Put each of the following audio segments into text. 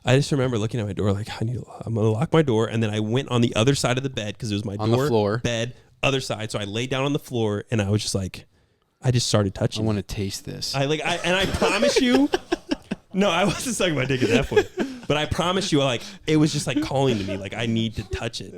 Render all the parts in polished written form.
I just remember looking at my door like, I'm going to lock my door. And then I went on the other side of the bed because it was my on door, the floor. bed, other side. So I laid down on the floor and I was just like, I just started touching. I want to taste this. And I promise you, no, I wasn't sucking my dick at that point. But I promise you, like, it was just like calling to me, like, I need to touch it.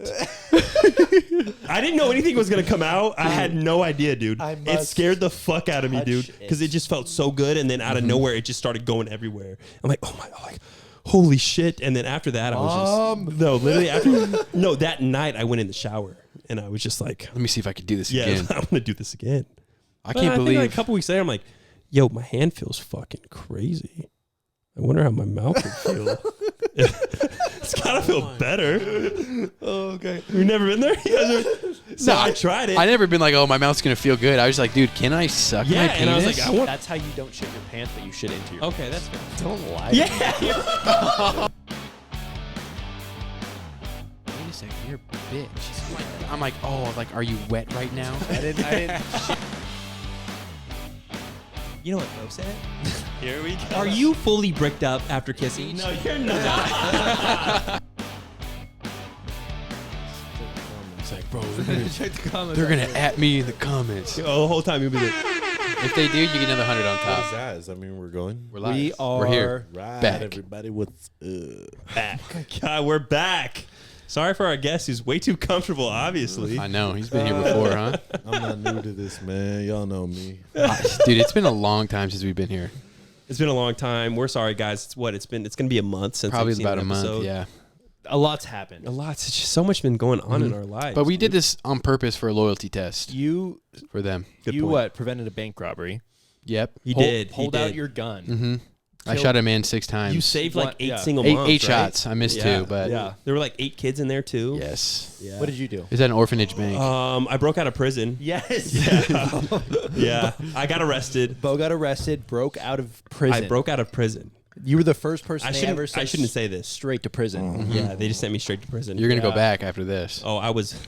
I didn't know anything was going to come out. I had no idea, dude. It scared the fuck out of me, dude. Because it just felt so good. And then out of nowhere, it just started going everywhere. I'm like, oh my God, like, holy shit. And then after that, I was just, no, literally that night I went in the shower and I was just like, let me see if I can do this again. I'm going to do this again. I can't believe. Think like a couple weeks later, I'm like, yo, my hand feels fucking crazy. I wonder how my mouth would feel. It's gotta feel better. Oh, okay. You've never been there? So I tried it. I never been like, oh, my mouth's gonna feel good. I was like, dude, can I suck my penis? And I was like, that's how you don't shit your pants, but you shit into your Okay, that's fair. Don't lie. Yeah. Wait a second, you're a bitch. I'm like, oh, like, are you wet right now? I didn't shit. You know what Mo said? Here we go. Are you fully bricked up after kissing? No, you're not. It's like, bro, Check the comments. they're gonna at me in the comments. The whole time you'll be like, If they do, you get another 100 on top. Guys, I mean, we're going. We're live. We are We're here. Right, Back. everybody. What's back. God, we're back. Sorry for our guest who's way too comfortable, obviously. I know. He's been here before, huh? I'm not new to this, man. Y'all know me. Dude, it's been a long time since we've been here. It's been a long time. We're sorry, guys. It's going to be a month since Probably we've seen about an a month, episode. yeah. A lot's happened. A lot. It's just so much been going on in our lives. But we did this on purpose for a loyalty test You for them. Good you point. what? Prevented a bank robbery. Yep. He did. Hold out your gun. Mm-hmm. I shot a man 6 times. You saved like What? 8 Yeah. single moms, eight right? shots. I missed 2, but Yeah. There were like 8 kids in there too. yes. Yeah. What did you do? Is that an orphanage bank? I broke out of prison. Yes. Yeah. I got arrested. Bo got arrested, broke out of prison. I broke out of prison. You were the first person I they ever shouldn't sent say this. straight to prison. Yeah, they just sent me straight to prison. You're going to yeah. go back after this. Oh,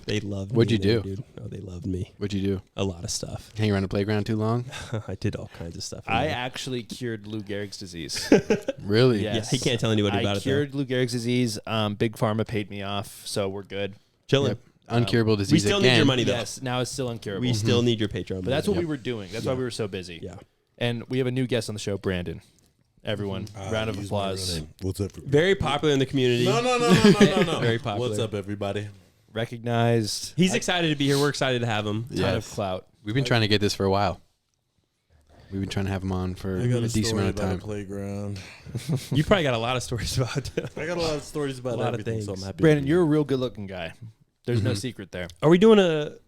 they loved me. What'd you there, do? Dude. Oh, they loved me. What'd you do? A lot of stuff. Hang around the playground too long? I did all kinds of stuff. I actually cured Lou Gehrig's disease. Really? Yeah. Yeah, he can't tell anybody about I it. cured Lou Gehrig's disease. Big Pharma paid me off, so we're good. Chilling. Yep. Uncurable disease We still again. need your money though. Yes, now it's still uncurable. We still need your Patreon. but that's what money. we were doing. That's why we were so busy. Yeah. And we have a new guest on the show, Brandon. Everyone, round of Use my real applause. name. What's up? Very popular in the community. No. Very popular. What's up, everybody? Recognized. He's excited to be here. We're excited to have him. Ton Yes. of clout. We've been trying to get this for a while. We've been trying to have him on for I a got a decent story amount of about a time. playground. You probably got a lot of stories about. I got a lot of stories about A lot of everything, so I'm things. happy. Brandon, to be you're a here. real good-looking guy. There's no secret there. Are we doing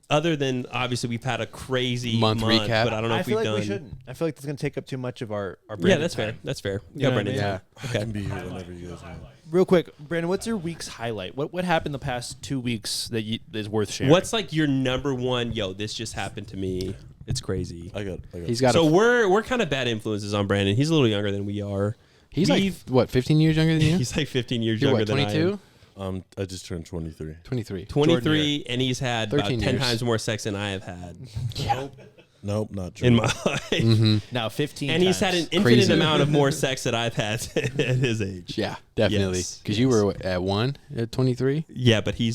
other than obviously we've had a crazy Month recap? but I don't know I if feel we've like done. we shouldn't. I feel like that's going to take up too much of our Yeah, Brandon that's fair. time. That's fair. You know what I Brendan. mean? Yeah. I can be here whenever you guys want. Real quick, Brandon, what's your week's highlight? What happened the past 2 weeks that is worth sharing? What's like your number one? Yo, this just happened to me. It's crazy. I got. He's got So we're kind of bad influences on Brandon. He's a little younger than we are. He's like, what, 15 years younger than you? He's like 15 years You're younger what, than I 22? am. I just turned 23. 23. 23, and he's had about 13 10 years. times more sex than I have had Nope, not true. in my life. now 15 And he's had an infinite Crazy. amount of more sex that I've had at his age. Yeah, definitely. Yes, Because you were what, at 1 at 23? Yeah, but he.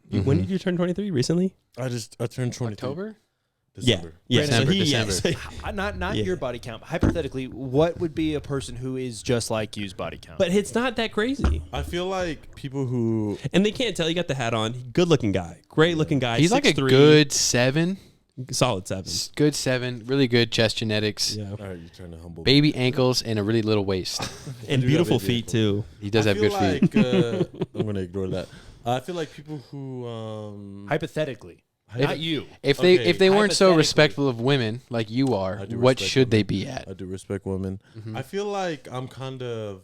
When did you turn 23? Recently? I turned 23. October? December. Yeah. December, Yes. not Yeah. your body count. Hypothetically, what would be a person who is just like you's body count? But it's not that crazy. I feel like people who And they can't tell. You got the hat on. Good looking guy. Great looking guy. He's like a 6'3", good 7. solid 7. Good 7. Really good chest genetics. Yeah. all right, you're trying to humble. Baby ankles and a really little waist. And do beautiful have baby feet too. He does I have good feel feet. like, I'm gonna ignore that. I feel like people who Hypothetically, not you. If Okay, they weren't so hypothetically. respectful of women like you are, I do what respect should they women. be at? I do respect women. Mm-hmm. I feel like I'm kind of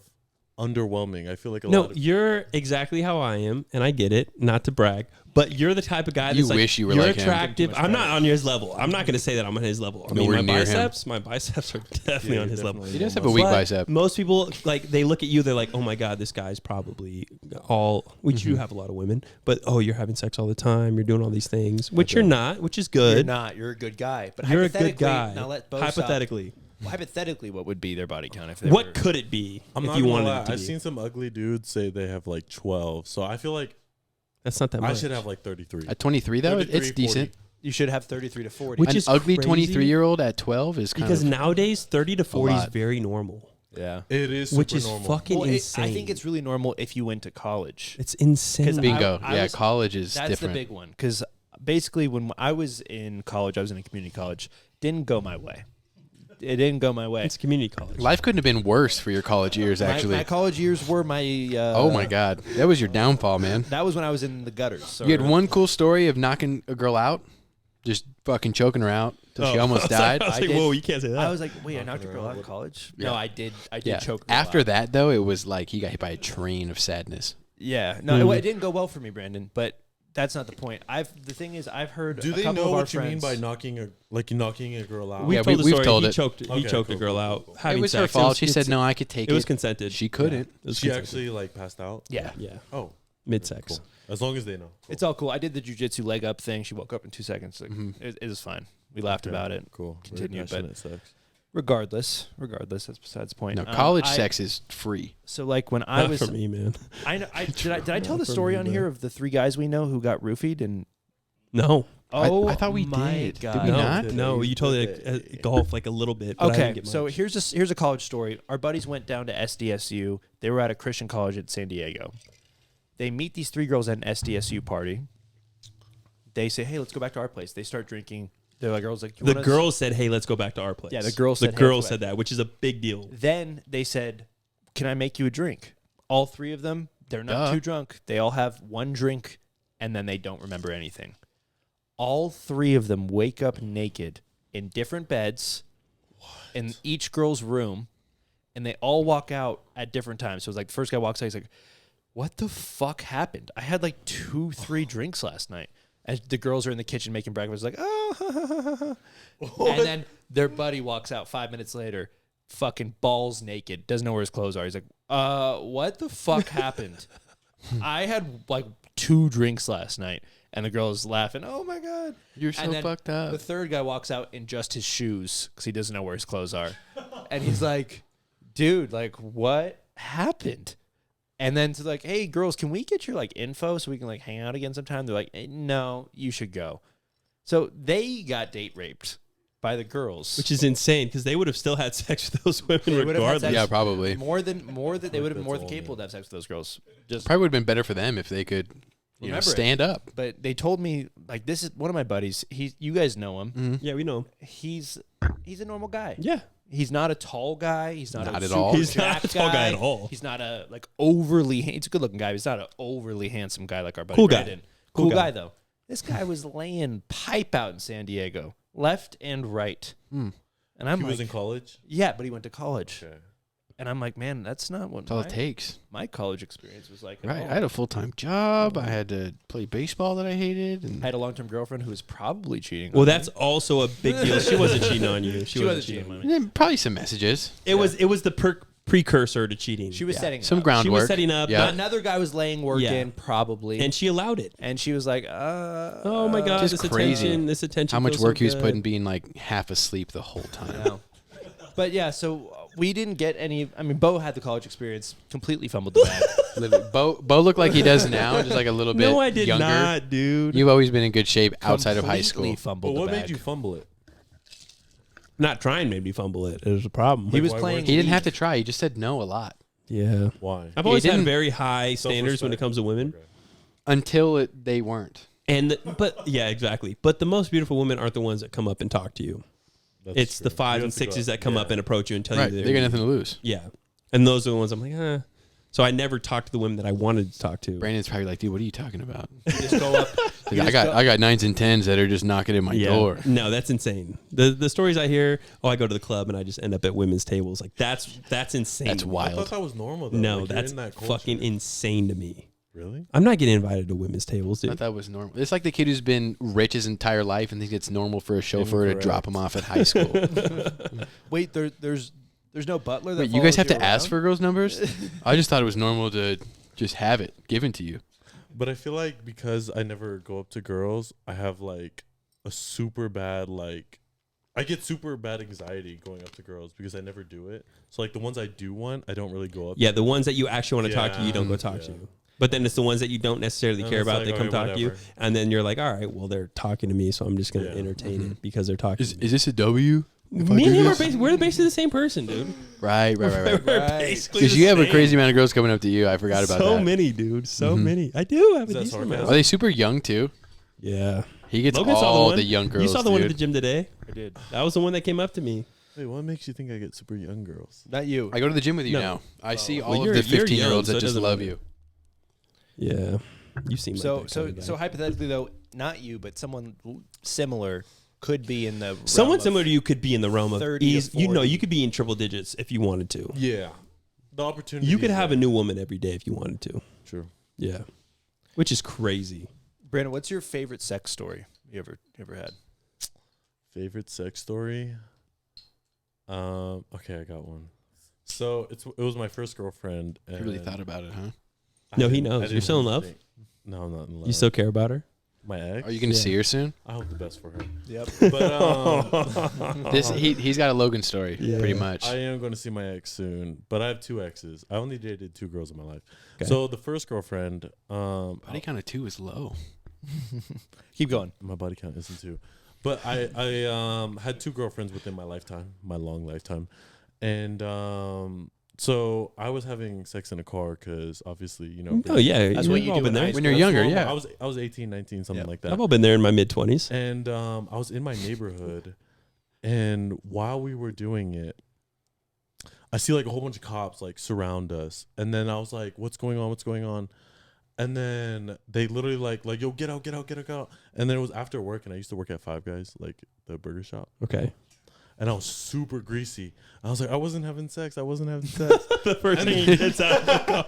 underwhelming. I feel like a No, lot of you're exactly how I am, and I get it. Not to brag, but you're the type of guy that's You like, wish you were you're like him. attractive. I'm not on his level. I'm not going to say that I'm on his level. I mean, Nowhere my near him. biceps are definitely on his level. He does have a weak But bicep. most people, like, they look at you, they're like, oh my God, this guy's probably which Mm-hmm. you have a lot of women, but oh, you're having sex all the time, you're doing all these things, which you're not, which is You're good. not. You're a good guy. But You're a good hypothetically, guy. Now let both Hypothetically. hypothetically, what would be their body count if they What were? could it be I'm if not you gonna wanted lie. it to I've be? seen some ugly dudes say they have like 12. So I feel like That's not that much. I should have like 33. At 23 though, 33, it's decent. 40. You should have 33 to 40. Which An is ugly crazy 23-year-old at 12 is kind because of nowadays 30 to 40 is lot. very normal, yeah. It is super which is normal. fucking Well, insane. I think it's really normal if you went to college. it's insane. bingo. I yeah, was- college is That's different. the big one. Because basically, when I was in college, I was in a community college. Didn't go my way. It didn't go my way. It's community college. Life couldn't have been worse for your college years, actually. My college years were my. Oh my God, that was your downfall, man. That was when I was in the gutters. So You had one cool story of knocking a girl out, just fucking choking her out till she almost died. I was I like, did. whoa, you can't say that. I was like, wait, I knocked a girl out of college? Yeah. No, I did. I did Yeah. choke. a girl After out. that, though, it was like he got hit by a train of sadness. Yeah. No, it didn't go well for me, Brandon. But that's not the point. The thing is, I've heard. Do a they couple know of our what you mean friends- by knocking a girl out? We've Yeah, told the we've story. told he it. choked. He Okay, choked cool, a girl cool, out. cool, cool. Having It was her sex. fault. She said, no, I could take it. It was consented. She couldn't. It was She consented. actually like passed out. Yeah. Yeah. Oh, Mid sex. cool. As long as they know. Cool. It's all cool. I did the jujitsu leg up thing. She woke up in 2 seconds. Like, it was fine. We laughed Okay, about it. Cool. Continued, Very but- passionate sex. Regardless, that's besides the point. No, college I- sex is free. So like when I Not was, for me, man. I know. Did I tell the for story me, on bro. here of the 3 guys we know who got roofied and No. oh I thought we my did. Did God. we no, not? No, you told it golf like a little bit. But I didn't Okay, get so much. here's a college story. Our buddies went down to SDSU. They were at a Christian college at San Diego. They meet these 3 girls at an SDSU party. They say, "Hey, let's go back to our place." They start drinking. They're like, "Girls, like you the wanna-" girls said, "Hey, let's go back to our place." Yeah, the girls The said, "Hey, girls let's go said that, which is a big deal. Then they said, "Can I make you a drink?" All 3 of them, they're not Duh. too drunk. They all have one drink, and then they don't remember anything. All 3 of them wake up naked in different beds in each girl's room, and they all walk out at different times. So it's like the first guy walks out, he's like, "What the fuck happened? I had like 2-3 drinks last night." As the girls are in the kitchen making breakfast, like, "Oh," and then their buddy walks out 5 minutes later, fucking balls naked, doesn't know where his clothes are. He's like, what the fuck happened? I had like 2 drinks last night." And the girl is laughing, "Oh my God. You're so And then fucked up. The third guy walks out in just his shoes because he doesn't know where his clothes are. And he's like, "Dude, like, what happened?" And then to like, "Hey, girls, can we get your like info so we can like hang out again sometime?" They're like, "No, you should go." So they got date raped by the girls. Which is insane because they would have still had sex with those women They would have had regardless. sex- Yeah, probably. more than they would have been more than all, capable to have sex with those girls. Just Probably would have been better for them if they could, Remember it. stand up. But they told me like this is one of my buddies. You guys know him. Yeah, we know. He's a normal guy. Yeah. He's not a tall guy. He's not Not a at super all. He's not jacked a tall guy at all. He's not a like overly. He's a good looking guy. But he's not an overly handsome guy like our buddy Cool guy. Brandon. Cool Cool guy. guy though. This guy was laying pipe out in San Diego, left and right. And I'm He like, was in college. yeah, but he went to college. Okay. And I'm like, man, that's not what That's all it takes. my college experience was like. at Right. all. I had a full-time job. I had to play baseball that I hated. And I had a long-term girlfriend who was probably cheating. Well, on that's me. also a big deal. She wasn't cheating on you. She wasn't cheating on me. then probably some messages. It was the precursor to cheating. She was setting Some up. groundwork. She was setting up. Yeah. not- Another guy was laying work Yeah. in, probably, and she allowed it. and she was like, Oh my God! Just This crazy. attention. This attention. How much feels work so he was good. putting being like half asleep the whole time. No. But yeah, so we didn't get any. I mean, Bo had the college experience, completely fumbled the bag. Literally, Bo looked like he does now, just like a little bit No, I did younger. not, dude. You've always been in good shape outside of high Completely school. Fumbled But what the bag. made you fumble it? Not trying made me fumble it. It was a problem. He was why playing. weren't He didn't league. have to try. He just said no a lot Yeah. Why? I've always He had didn't- very high standards when it Self-respect. comes to women. until they weren't. But yeah, exactly. But the most beautiful women aren't the ones that come up and talk to you. That's It's the true. 5s You and have to go 6s out. that come up and approach you and tell Right. you They got nothing to lose. Yeah. And those are the ones I'm like, So I never talked to the women that I wanted to talk to. Brandon's probably like, dude, what are you talking about? Just go up. Like, I got 9s and 10s that are just knocking at my Yeah. door. No, that's insane. The stories I hear, I go to the club and I just end up at women's tables. Like that's insane. That's I thought wild. that was normal. Though. No, Like, you're that's in that culture. fucking insane to me. Really? I'm not getting invited to women's tables, I dude. thought that was normal. It's like the kid who's been rich his entire life and thinks it's normal for a chauffeur to Incorrect. drop him off at high school. Wait, there's no butler. That Wait, you guys have follows to ask around? for girls' numbers? I just thought it was normal to just have it given to you. But I feel like because I never go up to girls, I have like a super bad like I get super bad anxiety going up to girls because I never do it. So like the ones I do want, I don't really go up. Yeah, the ones that you actually want to talk to, you don't go Yeah. talk to. But then it's the ones that you don't necessarily And care it's about. like, They come okay, talk to you, whatever. and then you're like, all right, well, they're talking to me, so I'm just gonna Yeah. entertain it because they're talking. Is to me. this a W? If I Me and do him are this? we're basically the same person, dude. Right. We're basically Because the you have a same. crazy amount of girls coming up to you. I forgot about so that. many, dude. So many. I do have a Is that decent sarcasm? amount. Are they super young too? Yeah. He gets Logan saw all one. the young girls. You saw the one at the dude. gym today. I did. That was the one that came up to me. Wait, what makes you think I get super young girls? Not you. I go to the gym with you No. now. I see Well, all you're- of the you're 15-year-olds young, so that it just doesn't love matter. you. Yeah. You seem So like that kind of guy. so hypothetically though, not you, but someone similar could be in the Someone realm of similar to you could be in the realm of 30 to you know, 40. you could be in triple digits if you wanted to. Yeah, the opportunity. You could have a new woman every day if you wanted to. True. Yeah. Which is crazy. Brandon, what's your favorite sex story you ever had? Favorite sex story? Okay, I got one. So it was my first girlfriend. I And really thought about it, huh? No, he didn't- knows. I You're didn't still in have to love? think. No, I'm not in love. You still care about her? my ex? Are you going to Yeah. see her soon? I hope the best for her. Yep. But He's got a Logan story, Yeah. pretty much. I am going to see my ex soon. But I have 2 exes. I only dated 2 girls in my life. Okay. So the first girlfriend, Body count of 2 is low. Keep going. my body count isn't 2. But I had 2 girlfriends within my lifetime, my long lifetime. And so I was having sex in a car because obviously, you know. Oh yeah, That's you've what you all do been in there. high When you're That's younger, normal. yeah. I was 18, 19, something Yep. like that. I've all been there in my mid 20s. And I was in my neighborhood, and while we were doing it, I see like a whole bunch of cops like surround us, and then I was like, "What's going on? What's going on?" And then they literally like, "Yo, get out, get out, get out!" And then it was after work, and I used to work at Five Guys, like the burger shop, Okay. and I was super greasy. I was like, "I wasn't having sex. I wasn't having sex." The first thing he gets out of the car.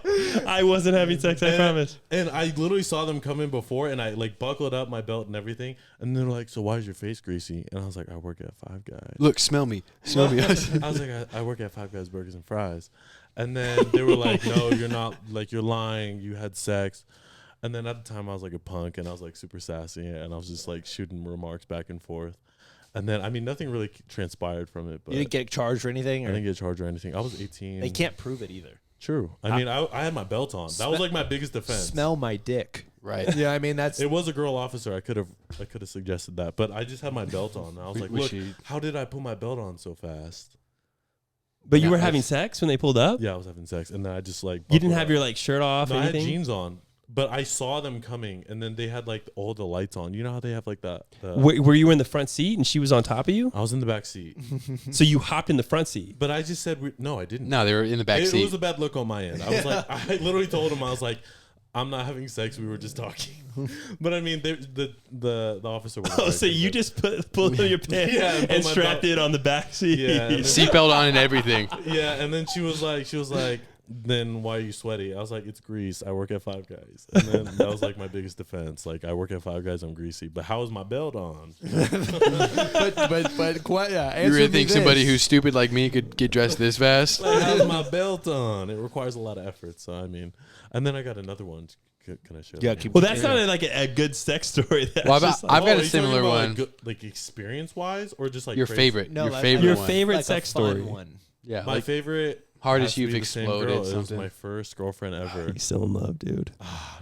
I wasn't having sex, I promise. And I literally saw them come in before, and I like buckled up my belt and everything. And they're like, "So why is your face greasy?" And I was like, "I work at Five Guys." Look, smell me. Smell me. I was like, I work at Five Guys Burgers and Fries. And then they were like, "No, you're not. Like, you're lying. You had sex." And then at the time, I was like a punk, and I was like super sassy, and I was just like shooting remarks back and forth. And then, I mean, nothing really transpired from it. But You didn't get charged or anything? I Or didn't get charged or anything. I was 18. they can't prove it either. True. I mean, I had my belt on. That was like my biggest defense. Smell my dick. Right. Yeah, I mean that's It was a girl officer. I could have suggested that, but I just had my belt on. And I was like, We "Look, should- how did I put my belt on so fast?" But you Yeah, were I- having sex when they pulled up? Yeah, I was having sex, and then I just like You didn't buckled have up. your like shirt off No, or I had anything? jeans on, but I saw them coming, and then they had like all the lights on. You know how they have like that? Were you in the front seat and she was on top of you? I was in the back seat, So you hopped in the front seat. but I just said no, I didn't. No, they were in the back it seat. was a bad look on my end. I was like, I literally told him I was like, "I'm not having sex. We were just talking." But I mean, the officer was. Oh, so you just pulled up your pants Yeah, and put and my strapped belt- it on the back seat. Yeah, and then- Seatbelt on and everything. Yeah, and then she was like, "Then why are you sweaty?" I was like, "It's grease. I work at Five Guys." And then that was like my biggest defense. Like, I work at Five Guys. I'm greasy, but how is my belt on? but quite yeah. You really think somebody who's stupid like me could get dressed this fast? Like, how's my belt on? It requires a lot of effort. So I mean, and then I got another one. Can I share? Yeah, that keep- one? Well, that sounded like a good sex story. That's Well, just like- I've got are a you talking similar about, one. like, like experience wise, or just like Your crazy? favorite. No, your like- favorite your one. favorite like sex a fun story. one. Yeah. My Like, favorite. hardest has to you've be the same exploded, girl. It was something. my first girlfriend ever. He's still in love, dude.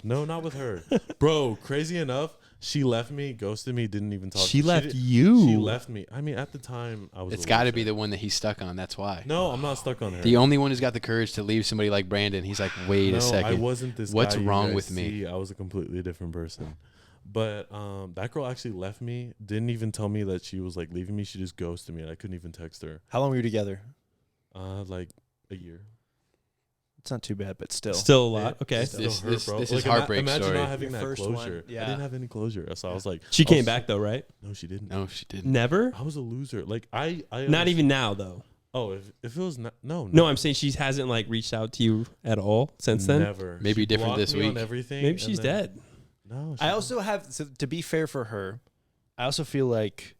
No, not with her, bro. Crazy enough, she left me, ghosted me, didn't even talk. She left did- you. She left me. I mean, at the time, I was. it's a got to loser. be the one that he's stuck on. That's why. No, I'm not stuck on her. The only one who's got the courage to leave somebody like Brandon. He's like, wait no, a second. I wasn't this. What's guy you wrong guys with me? see. I was a completely different person. But that girl actually left me. Didn't even tell me that she was like leaving me. She just ghosted me, and I couldn't even text her. How long were you together? Like a year. It's not too bad, but still. Still a lot. It Okay. still This- hurt, this- bro. this is Like, heartbreak Imagine story. not having Your that first one, closure. yeah. I didn't have any closure, so I was like, She I came was- back though, right? No, she didn't. No, she didn't. Never. I was a loser. Like I Not even now though. Oh, if it was not, no, No, I'm saying she hasn't like reached out to you at all since then. never. Maybe She different blocked this me on week. everything. Maybe and she's then- dead. No, I also have so to be fair for her, I also feel like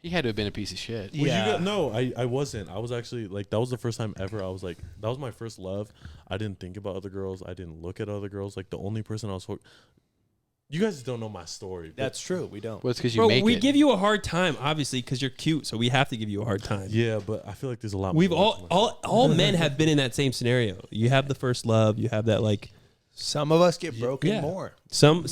He had to have been a piece of shit. Well, yeah. no, I wasn't. I was actually like that was the first time ever I was like that was my first love. I didn't think about other girls. I didn't look at other girls. Like the only person I was You guys don't know my story. But That's true. We don't. Well, it's because you Bro, make we it. give you a hard time, obviously, because you're cute, so we have to give you a hard time. yeah, but I feel like there's a lot. We've more to my all men have been in that same scenario. You have the first love. You have that like Some of us get broken yeah. more. some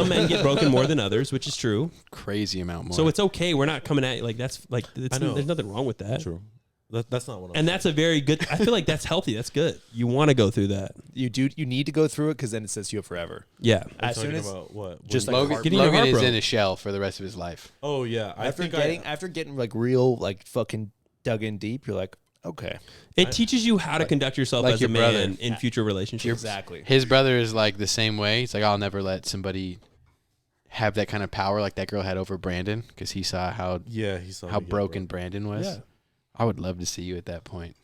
men get broken more than others, which is true. Crazy amount more. So it's okay. We're not coming at you like that's like I know. there's nothing wrong with that. True. That's not what I'm And that's a very good. I feel like that's healthy. That's good. You want to go through that. You need to go through it because then it sets you up forever. Yeah. I'm As soon talking as about what? just What like do you- Logan, getting your Logan heart is broke. in a shell for the rest of his life. Oh yeah, I think after getting like real like fucking dug in deep, you're like, okay, It teaches you how to conduct yourself like as your a brother. man in future relationships. exactly. His brother is like the same way. He's like, I'll never let somebody have that kind of power like that girl had over Brandon because he saw how he saw how me get broken Brandon was. Yeah. I would love to see you at that point.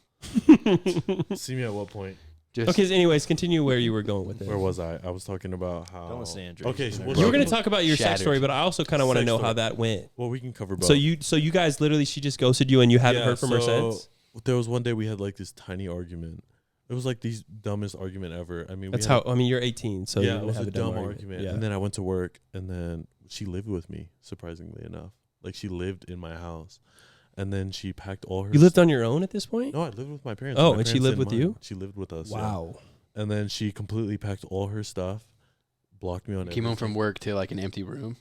broke. See me at what point? Just Okay. So anyways, continue where you were going with it. Where was I? I was talking about how. Don't listen to Andrew. Okay, He's so gonna what- You were going to Broken. talk about your sex Shattered. story, but I also kind of want to Sex know story. how that went. Well, we can cover both. So you guys literally she just ghosted you and you haven't heard from her since. There was one day we had like this tiny argument. It was like the dumbest argument ever. I mean, That's we had, how. I mean, you're 18, so yeah, you're it gonna was have a dumb argument. Yeah. And then I went to work, and then she lived with me. Surprisingly enough, like she lived in my house, and then she packed all her. You lived on your own at this point. No, I lived with my parents. Oh, My and she parents lived didn't with you? mind. She lived with us. yeah. Wow. And then she completely packed all her stuff, blocked me on. came home from everything. work to like an empty room.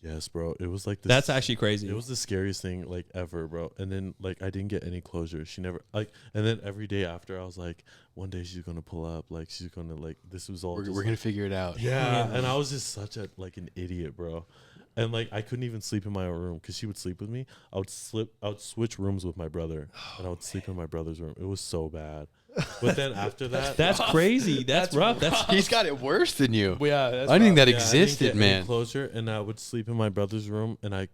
Yes, bro. It was like this. That's actually crazy. It was the scariest thing like ever, bro. And then like I didn't get any closure. She never like. And then every day after, I was like, one day she's gonna pull up. Like she's gonna like. This was all. We're just, gonna figure it out. yeah. And I was just such a like an idiot, bro. And like I couldn't even sleep in my own room because she would sleep with me. I would switch rooms with my brother, and I would sleep in my brother's room. It was so bad. But then after that, That's crazy. That's rough. That's He's got it worse than you. Yeah, that's I didn't think that yeah, I didn't existed, get any man. Closure, and I would sleep in my brother's room, and I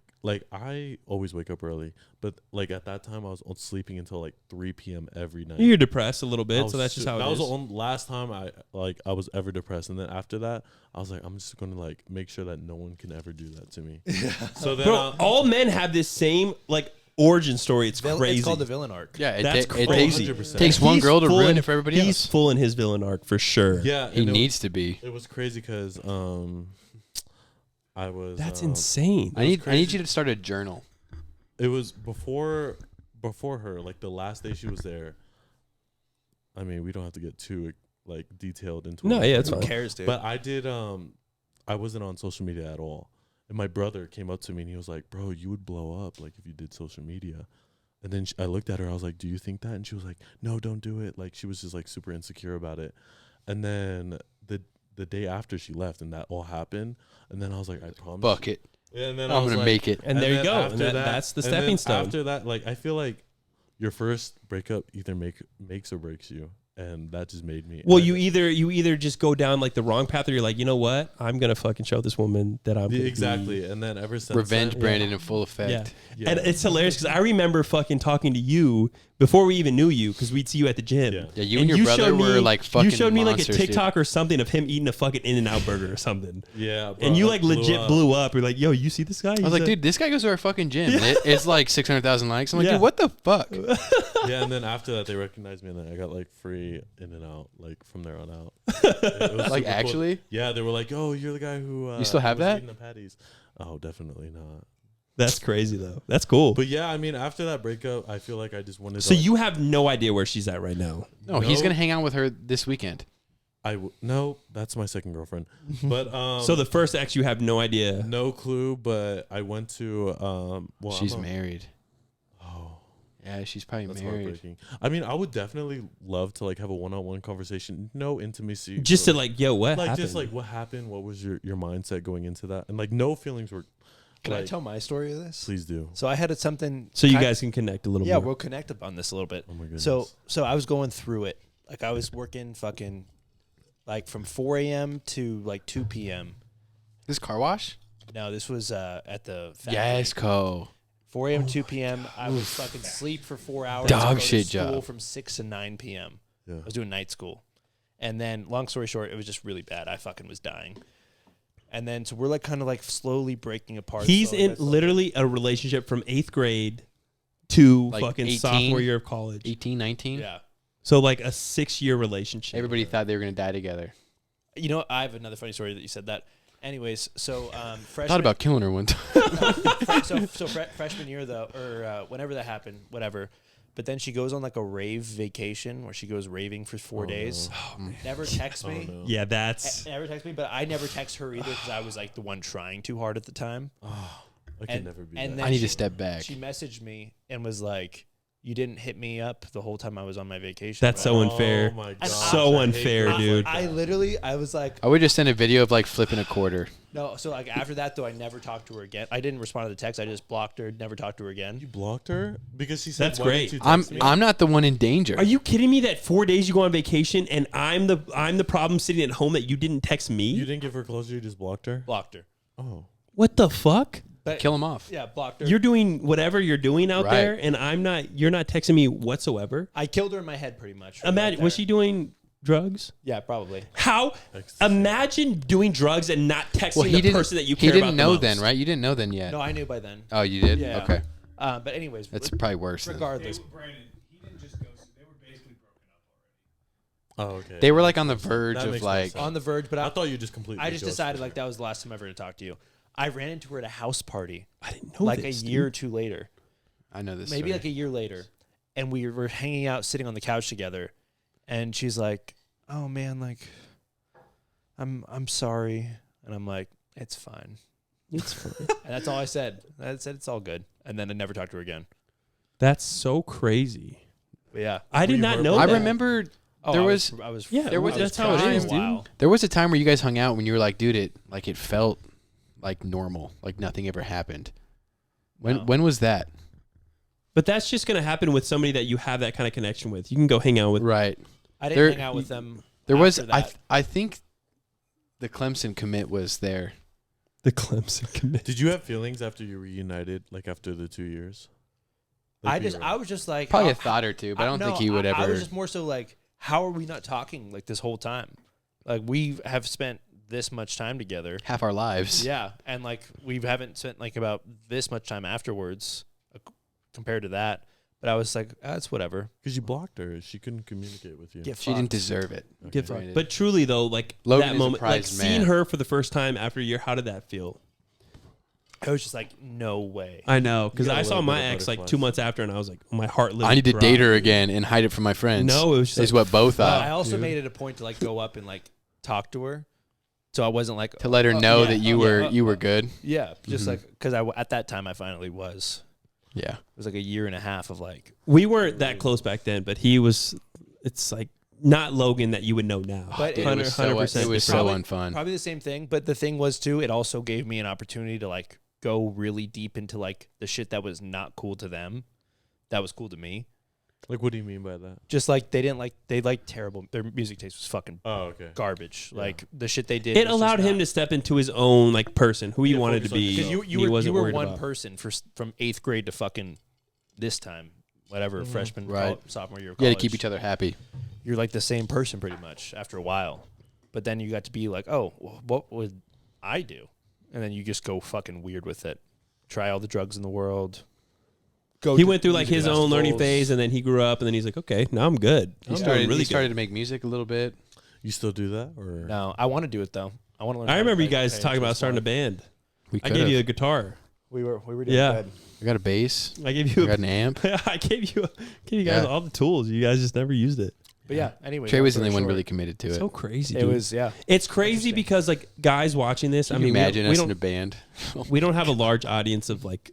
always wake up early, but like at that time I was sleeping until like 3 p.m. every night. you're depressed a little I bit, was so that's just su- how that it was is. the only last time I was ever depressed, and then after that I was like, I'm just gonna like make sure that no one can ever do that to me. So then Bro, all men have this same like origin story. It's crazy. It's called the villain arc. Yeah, That's it crazy. takes one He's girl to full ruin in- it for everybody He's else. full in his villain arc for sure. yeah, He and needs to be. It was crazy because I was. That's insane. I need you to start a journal. It was before her, like the last day she was there. I mean, we don't have to get too like detailed into No, it. yeah, it's Who fine. cares, dude? But I did. I wasn't on social media at all, and my brother came up to me and he was like, "Bro, you would blow up like if you did social media." And then I looked at her. I was like, "Do you think that?" And she was like, "No, don't do it." Like she was just like super insecure about it. And then the day after she left, and that all happened. And then I was like, "I promise." Fuck it. Yeah, and then I'm gonna make it. And there you then go. after And that's the and then stepping stone. After that, like I feel like your first breakup either makes or breaks you, and that just made me. Well, and you either just go down like the wrong path, or you're like, you know what? I'm gonna fucking show this woman that I'm Yeah, gonna be- exactly. And then ever since Revenge then, Brandon in full effect. Yeah. Yeah. And it's hilarious because I remember fucking talking to you before we even knew you because we'd see you at the gym. Yeah. Yeah, you and your brother showed were, like, fucking You showed me monsters, like a dude. TikTok or something of him eating a fucking In-N-Out burger or something. Yeah, bro, And you I like legit blew up. You're like, yo, you see this guy? I was like, dude, this guy goes to our fucking gym. It's like 600,000 likes. I'm like, Yeah. dude, what the fuck? Yeah, and then after that, they recognized me, and then I got like free in and out, like from there on out. It was Like, super cool. actually? Yeah, they were like, "Oh, you're the guy who You still have was that? eating the patties." Oh, definitely not. That's crazy though. That's cool. But yeah, I mean, after that breakup, I feel like I just wanted. So to, you have no idea where she's at right now. No, he's going to hang out with her this weekend. no, that's my second girlfriend. But So the first ex, you have no idea. no clue. But I went to well, She's I'm married. Oh, Yeah, she's probably that's married. heartbreaking. I mean, I would definitely love to like have a one-on-one conversation, no intimacy, Just but, to like, yo, what like happened? just like what happened, what was your mindset going into that, and like no feelings were. Can I like, tell my story of this? Please do. So I had something. so you kind- guys can connect a little Yeah, more. we'll connect up on this a little bit. Oh my goodness. So I was going through it. Like I was working fucking like from 4 a.m. to like 2 p.m. This car wash? No, this was at the factory. Yes, Co. 4 a.m. 2 p.m. I would fucking sleep for 4 hours. Dog and go to shit school job. from 6 to 9 p.m. Yeah. I was doing night school. And then, long story short, it was just really bad. I fucking was dying. And then, so we're like kind of like slowly breaking apart. He's slowly in by slowly. literally a relationship from 8th grade to Like fucking 18? sophomore year of college. 18, 19? Yeah. So like a 6-year relationship. Everybody thought they were going to die together. You know, I have another funny story that you said that. Anyways, so freshman. Thought about killing her one time. Freshman year though, or whenever that happened, whatever. But then she goes on like a rave vacation where she goes raving for 4 days. Never texts me. no. Yeah, that's Never text me, but I never text her either because I was like the one trying too hard at the time. I can never be that. then I need to she- step back. She messaged me and was like, "You didn't hit me up the whole time I was on my vacation." that's bro." so unfair. Oh my And god. So I hate unfair, girls dude. like I that. literally, I was like, I would just send a video of like flipping a quarter. no. So like after that though, I never talked to her again. I didn't respond to the text. I just blocked her. Never talked to her again. You blocked her because she said, That's "Why great. didn't you I'm text me?" I'm not the one in danger. Are you kidding me that 4 days you go on vacation and I'm the problem sitting at home that you didn't text me? You didn't give her closure. You just blocked her. Blocked her. Oh. What the fuck? But Kill him off. yeah, blocked her. You're doing whatever you're doing out Right. there, and you're not texting me whatsoever. I killed her in my head pretty much. right Imagine, was there. she doing drugs? Yeah, probably. How? Ecstasy. Imagine doing drugs and not texting Well, he the didn't. person that you He care didn't about know the most. then, right? You didn't know then yet. No, I knew by then. Oh, you did. Yeah. Okay, But anyways, that's probably worse. Then. regardless. Brandon, he didn't just ghost. They were basically broken up already. Oh, okay. They were like on the verge That of makes more like. sense. On the verge, but I thought you just completely. I just ghosted decided her. like that was the last time ever to talk to you. I ran into her at a house party I didn't know like this, a year or dude. two later. I know this. Maybe story. like a year later, and we were hanging out, sitting on the couch together, and she's like, "Oh man, like, I'm sorry," and I'm like, "It's fine," It's fine. and that's all I said. I said it's all good, and then I never talked to her again. That's so crazy. But yeah, I did you not hurt know I that. remember oh, there I was I was Yeah, there was I that's how it crying is, a dude. while. there was a time where you guys hung out when you were like, dude, it felt like normal, like nothing ever happened. No. When was that? But that's just gonna happen with somebody that you have that kind of connection with. You can go hang out with. Right. I didn't There- hang out with them. There was after that. I think the Clemson commit was there. The Clemson commit. Did you have feelings after you reunited? Like after the 2 years? Like, I was just like Probably oh, a thought or two, but I don't think he would I ever. was just more so like, how are we not talking like this whole time? Like we have spent this much time together. half our lives. Yeah, and like we haven't spent like about this much time afterwards compared to that. But I was like, it's whatever. Because you blocked her. She couldn't communicate with you. Get She didn't fucked. deserve it. Get Brandon. fucked. But truly though, like Logan that is a moment, like prized seeing man. her for the first time after a year, how did that feel? I was just like, no way. I know, because You got I a saw little my bit of ex like butterflies. 2 months after, and I was like, my heart. I need to literally date her dropped. again and hide it from my friends. No, it was just is like, what both But thought. I also made it a point to like go up and like talk to her, so I wasn't like To let her know yeah, that you were good. yeah, just Mhm. like because at that time I finally was. Yeah. It was like a year and a half of like We weren't that close back then, but he was. It's like not Logan that you would know now. But Dude, it was 100% it was so Probably- unfun. probably the same thing. But the thing was too, it also gave me an opportunity to like go really deep into like the shit that was not cool to them, that was cool to me. Like, what do you mean by that? Just like they liked terrible. Their music taste was fucking Oh, okay. garbage. Yeah. Like the shit they did. It allowed him to step into his own like person, who he Yeah, wanted to focus on be. because yourself. you He were wasn't worried one about. person from 8th grade to fucking this time, whatever freshman, Right. sophomore year of You college. got to keep each other happy. You're like the same person pretty much after a while, but then you got to be like, oh, what would I do? And then you just go fucking weird with it. Try all the drugs in the world. He went through like his own learning phase, and then he grew up, and then he's like, okay, now I'm good. He I'm started doing really he started good. to make music a little bit. You still do that? Or No, I want to do it though. I want to learn. I how to remember you play- guys play talking about instruments starting a more. band. We I gave you a guitar. We were doing Yeah. good. I got a bass. I gave I you. got an amp. I gave you guys Yeah. all the tools. You guys just never used it. But yeah, anyway. Trey long was the story only one short, really committed to it. So crazy. It Dude. was yeah. It's crazy Interesting. because like guys watching this. Can I you mean, imagine we us don't in a band? we don't have a large audience of like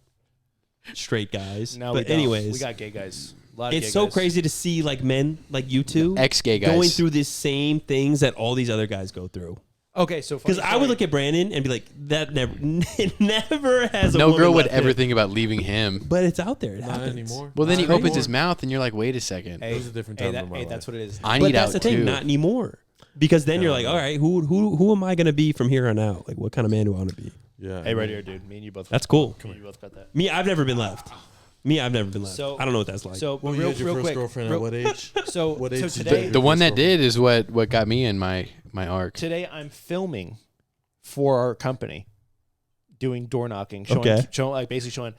straight guys. No, but we don't. anyways, we got gay guys. A lot of it's gay so guys. crazy to see like men like you two Ex-gay guys. going through the same things that all these other guys go through. Okay, so Because I would look at Brandon and be like, that never, it never has a No woman girl would left ever him. think about leaving him. But it's out there. It not happens. anymore? Well, then he Not opens anymore. his mouth, and you're like, wait a second. Hey, It was a different hey, time in my life. that's what it is. I But need that's out the thing, too. not anymore. Because then you're like, all right, who am I going to be from here on out? Like, what kind of man do I want to be? Yeah. Hey, right here, dude. Me and you both. That's cool. Me and you both got that. Me, I've never been left. I So- don't know what that's like. So Well, you real, had your real first quick. girlfriend real- at what age? So What so age did today you- The one that First did is what got me in my arc. today I'm filming for our company, doing door knocking, showing, Okay. basically showing.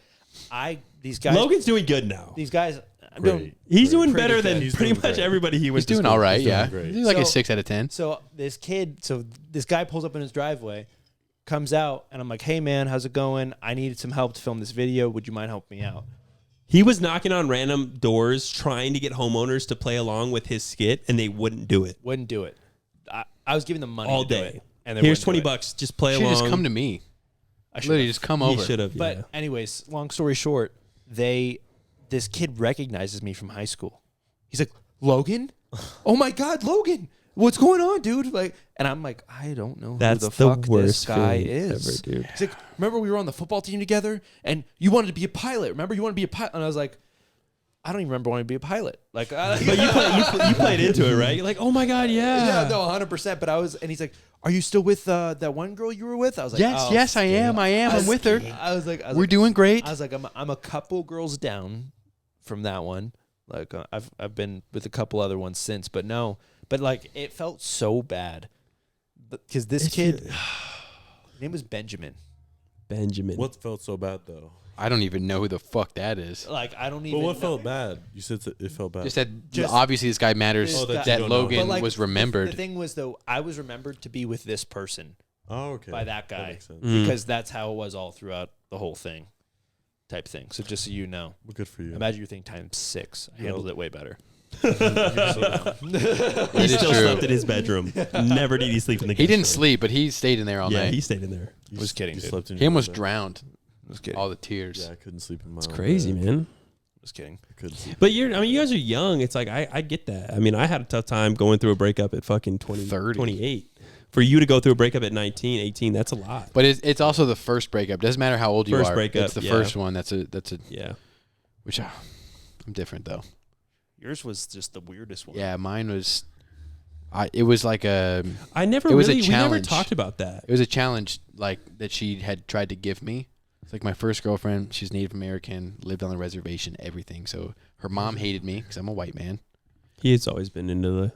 These guys. Logan's doing good now. These guys. I'm Great. doing. He's doing pretty better good. than He's pretty doing much great. everybody he was He's doing all right, He's doing yeah. great. He's like a So- 6 out of 10. So this kid. So this guy pulls up in his driveway, comes out, and I'm like, hey, man, how's it going? I needed some help to film this video. Would you mind helping me out? He was knocking on random doors trying to get homeowners to play along with his skit, and they wouldn't do it. Wouldn't do it. I was giving them money all to do day. it. And Here's $20. Just play You should along. just come to me. I should Literally, just come He over. should have. But Yeah. anyways, long story short, this kid recognizes me from high school. He's like, Logan? Oh my God, Logan! What's going on, dude? Like, and I'm like, I don't know That's who the the fuck this worst guy feeling is. ever, dude. He's like, remember we were on the football team together, and you wanted to be a pilot. Remember you wanted to be a pilot, and I was like, I don't even remember wanting to be a pilot. Like, But you played into it, right? You're like, oh my God, yeah. yeah, no, 100%. But I was, and he's like, are you still with that one girl you were with? I was like, Yes, oh, yes, I am. I'm with her. I was like, We're doing great. I was like, I'm a couple girls down from that one. Like I've been with a couple other ones since, but no, but like it felt so bad, because this kid, his name was Benjamin. What felt so bad though? I don't even know who the fuck that is. Like I don't But even. what know. felt bad? You said it felt bad. Just that obviously this guy matters. Oh, that that you don't know. Logan But, like, was remembered. The thing was though, I was remembered to be with this person Oh, okay. by that guy makes sense. because that's how it was all throughout the whole thing, type thing. So just so you know, Well, good for you. imagine your thing times 6. I handled it way better. He That is still true. slept in his bedroom. Never did he sleep in the He didn't guest room. sleep, but he stayed in there all Yeah, night. he stayed in there. You was kidding, You dude. slept in He your almost bed? drowned. I was kidding. All the tears. Yeah, I couldn't sleep in my It's own crazy, bed. man. Just kidding. I couldn't sleep. But you guys are young. It's like I get that. I mean, I had a tough time going through a breakup at fucking 20, 30. 28. For you to go through a breakup at 19, 18, that's a lot. But it's also the first breakup. Doesn't matter how old you First are. breakup, It's the yeah. first one. That's a Yeah. which I'm different though. Yours was just the weirdest one. Yeah, mine was. It was like a. I never It was a really, we never challenge. talked about that. It was a challenge like that she had tried to give me. It's like my first girlfriend. She's Native American, lived on the reservation, everything. So her mom hated me because I'm a white man. He's always been into the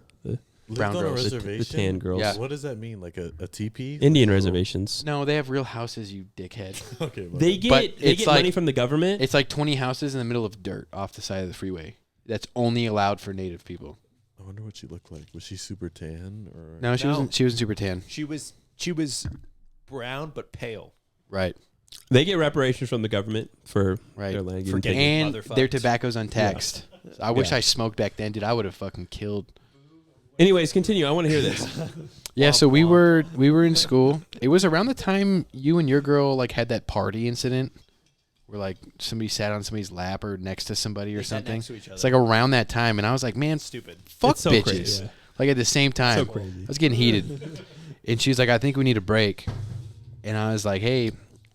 Brown Lived on a girls. reservation? tan girls. Yeah. What does that mean? Like a teepee? Indian Like a- reservations. No, they have real houses, you dickhead. Okay. well, They But get they it's get like- money from the government. It's like 20 houses in the middle of dirt off the side of the freeway. That's only allowed for Native people. I wonder what she looked like. Was she super tan or? No, she No. wasn't. She wasn't super tan. She was brown but pale. Right. They get reparations from the government for Right. their land For getting taken. And motherfucked. their tobacco's untaxed. I wish Yeah. I smoked back then, dude. I would have fucking killed. Anyways, continue. I want to hear this. Yeah, so we were in school. It was around the time you and your girl like had that party incident where like somebody sat on somebody's lap or next to somebody or They sat something. next to each It's other. like around that time, and I was like, man, Stupid. fuck It's so bitches. crazy, yeah. Like at the same time, So crazy. I was getting heated, and she's like, I think we need a break, and I was like, hey,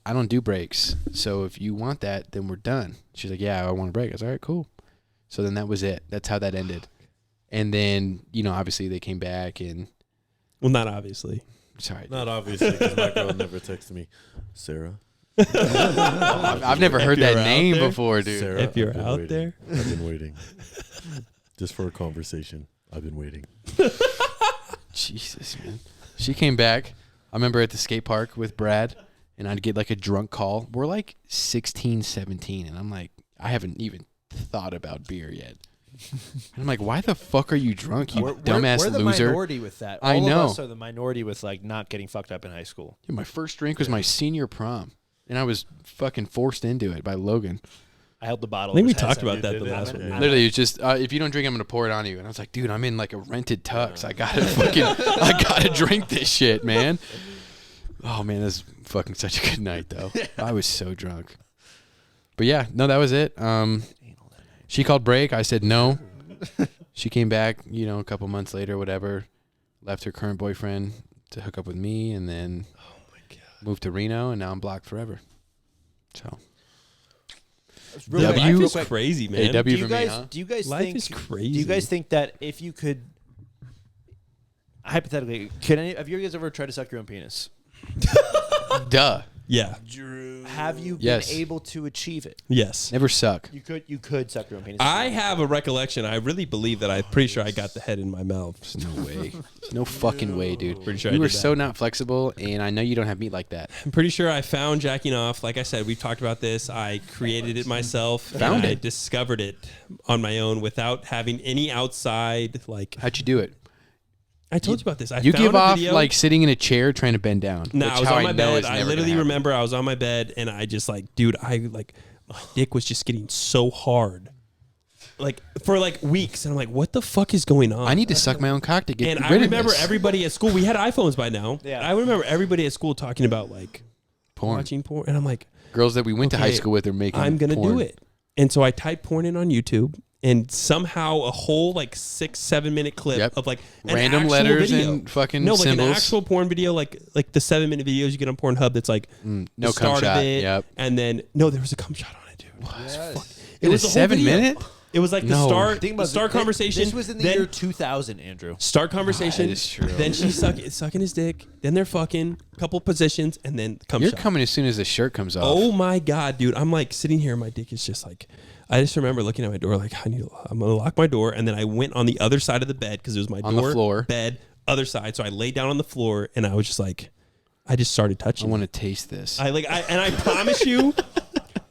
I don't do breaks, so if you want that, then we're done. She's like, yeah, I want a break. I was all right, cool. So then that was it. That's how that ended. And then obviously they came back and Well, not obviously. sorry, Not obviously, because my girl never texted me. Sarah. I've never heard you're that out name there, before, dude. Sarah. If you're I've been out waiting. there. I've been waiting. Just for a conversation. I've been waiting. Jesus, man. She came back. I remember at the skate park with Brad, and I'd get like a drunk call. We're like 16, 17, and I'm like, I haven't even thought about beer yet. And I'm like, why the fuck are you drunk, you dumbass we're the loser? minority with that. I All know. of us are the minority with like not getting fucked up in high school. Dude, my first drink was my senior prom, and I was fucking forced into it by Logan. I held the bottle. I think we of his talked head. about that did the it? last Okay. one. Literally, it's just if you don't drink, I'm gonna pour it on you. And I was like, dude, I'm in like a rented tux. I gotta drink this shit, man. Oh man, that's fucking such a good night though. I was so drunk. But yeah, no, that was it. She called break. I said no. She came back, a couple months later, whatever. Left her current boyfriend to hook up with me, and then moved to Reno, and now I'm blocked forever. So Real quick, W real is quick. crazy, man. Hey, W Do you for me, guys? huh? Do you guys Life think? is crazy. Do you guys think that if you could, hypothetically, have you guys ever tried to suck your own penis? Duh. Yeah. Have you Yes. been able to achieve it? Yes. Never suck. You could suck your own penis. I have a recollection. I really believe that I'm pretty sure I got the head in my mouth. There's no way. There's no fucking way, dude. Pretty sure I You were did that. so not flexible, and I know you don't have meat like that. I'm pretty sure I found jacking off. Like I said, we've talked about this. I created it myself. Found and I it. discovered it on my own without having any outside, like, How'd you do it? I told you about this. You found give a off video. like sitting in a chair trying to bend down. No, which I was how on my know bed. is I never literally gonna happen. remember I was on my bed and I just like, dude, my dick was just getting so hard. Like for like weeks. And I'm like, what the fuck is going on? I need to suck my own cock to get And rid I of remember this. everybody at school, we had iPhones by now. Yeah. I remember everybody at school talking about like porn. watching porn. And I'm like, Girls that we went to high okay, school with are making I'm going to porn. do it. And so I typed porn in on YouTube. And somehow a whole like 6-7 minute clip Yep. of like an Random actual letters video. and fucking no, like symbols. an actual porn video, like the 7-minute videos you get on Pornhub. That's like No the cum start shot. of it, Yep. and then no, there was a cum shot on it, dude. It was the whole 7 video. minute. It was like the No. start, Think the about start thi- conversation. This was in the then year 2000, Andrew. start conversation. That is true. Then she's sucking his dick. Then they're fucking, couple positions, and then cum You're shot. coming as soon as the shirt comes off. Oh my god, dude! I'm like sitting here, my dick is just like. I just remember looking at my door, like I'm gonna lock my door, and then I went on the other side of the bed because it was my On the door, floor. bed, other side. So I laid down on the floor, and I was just like, I just started I touching. want to taste this. And I promise you,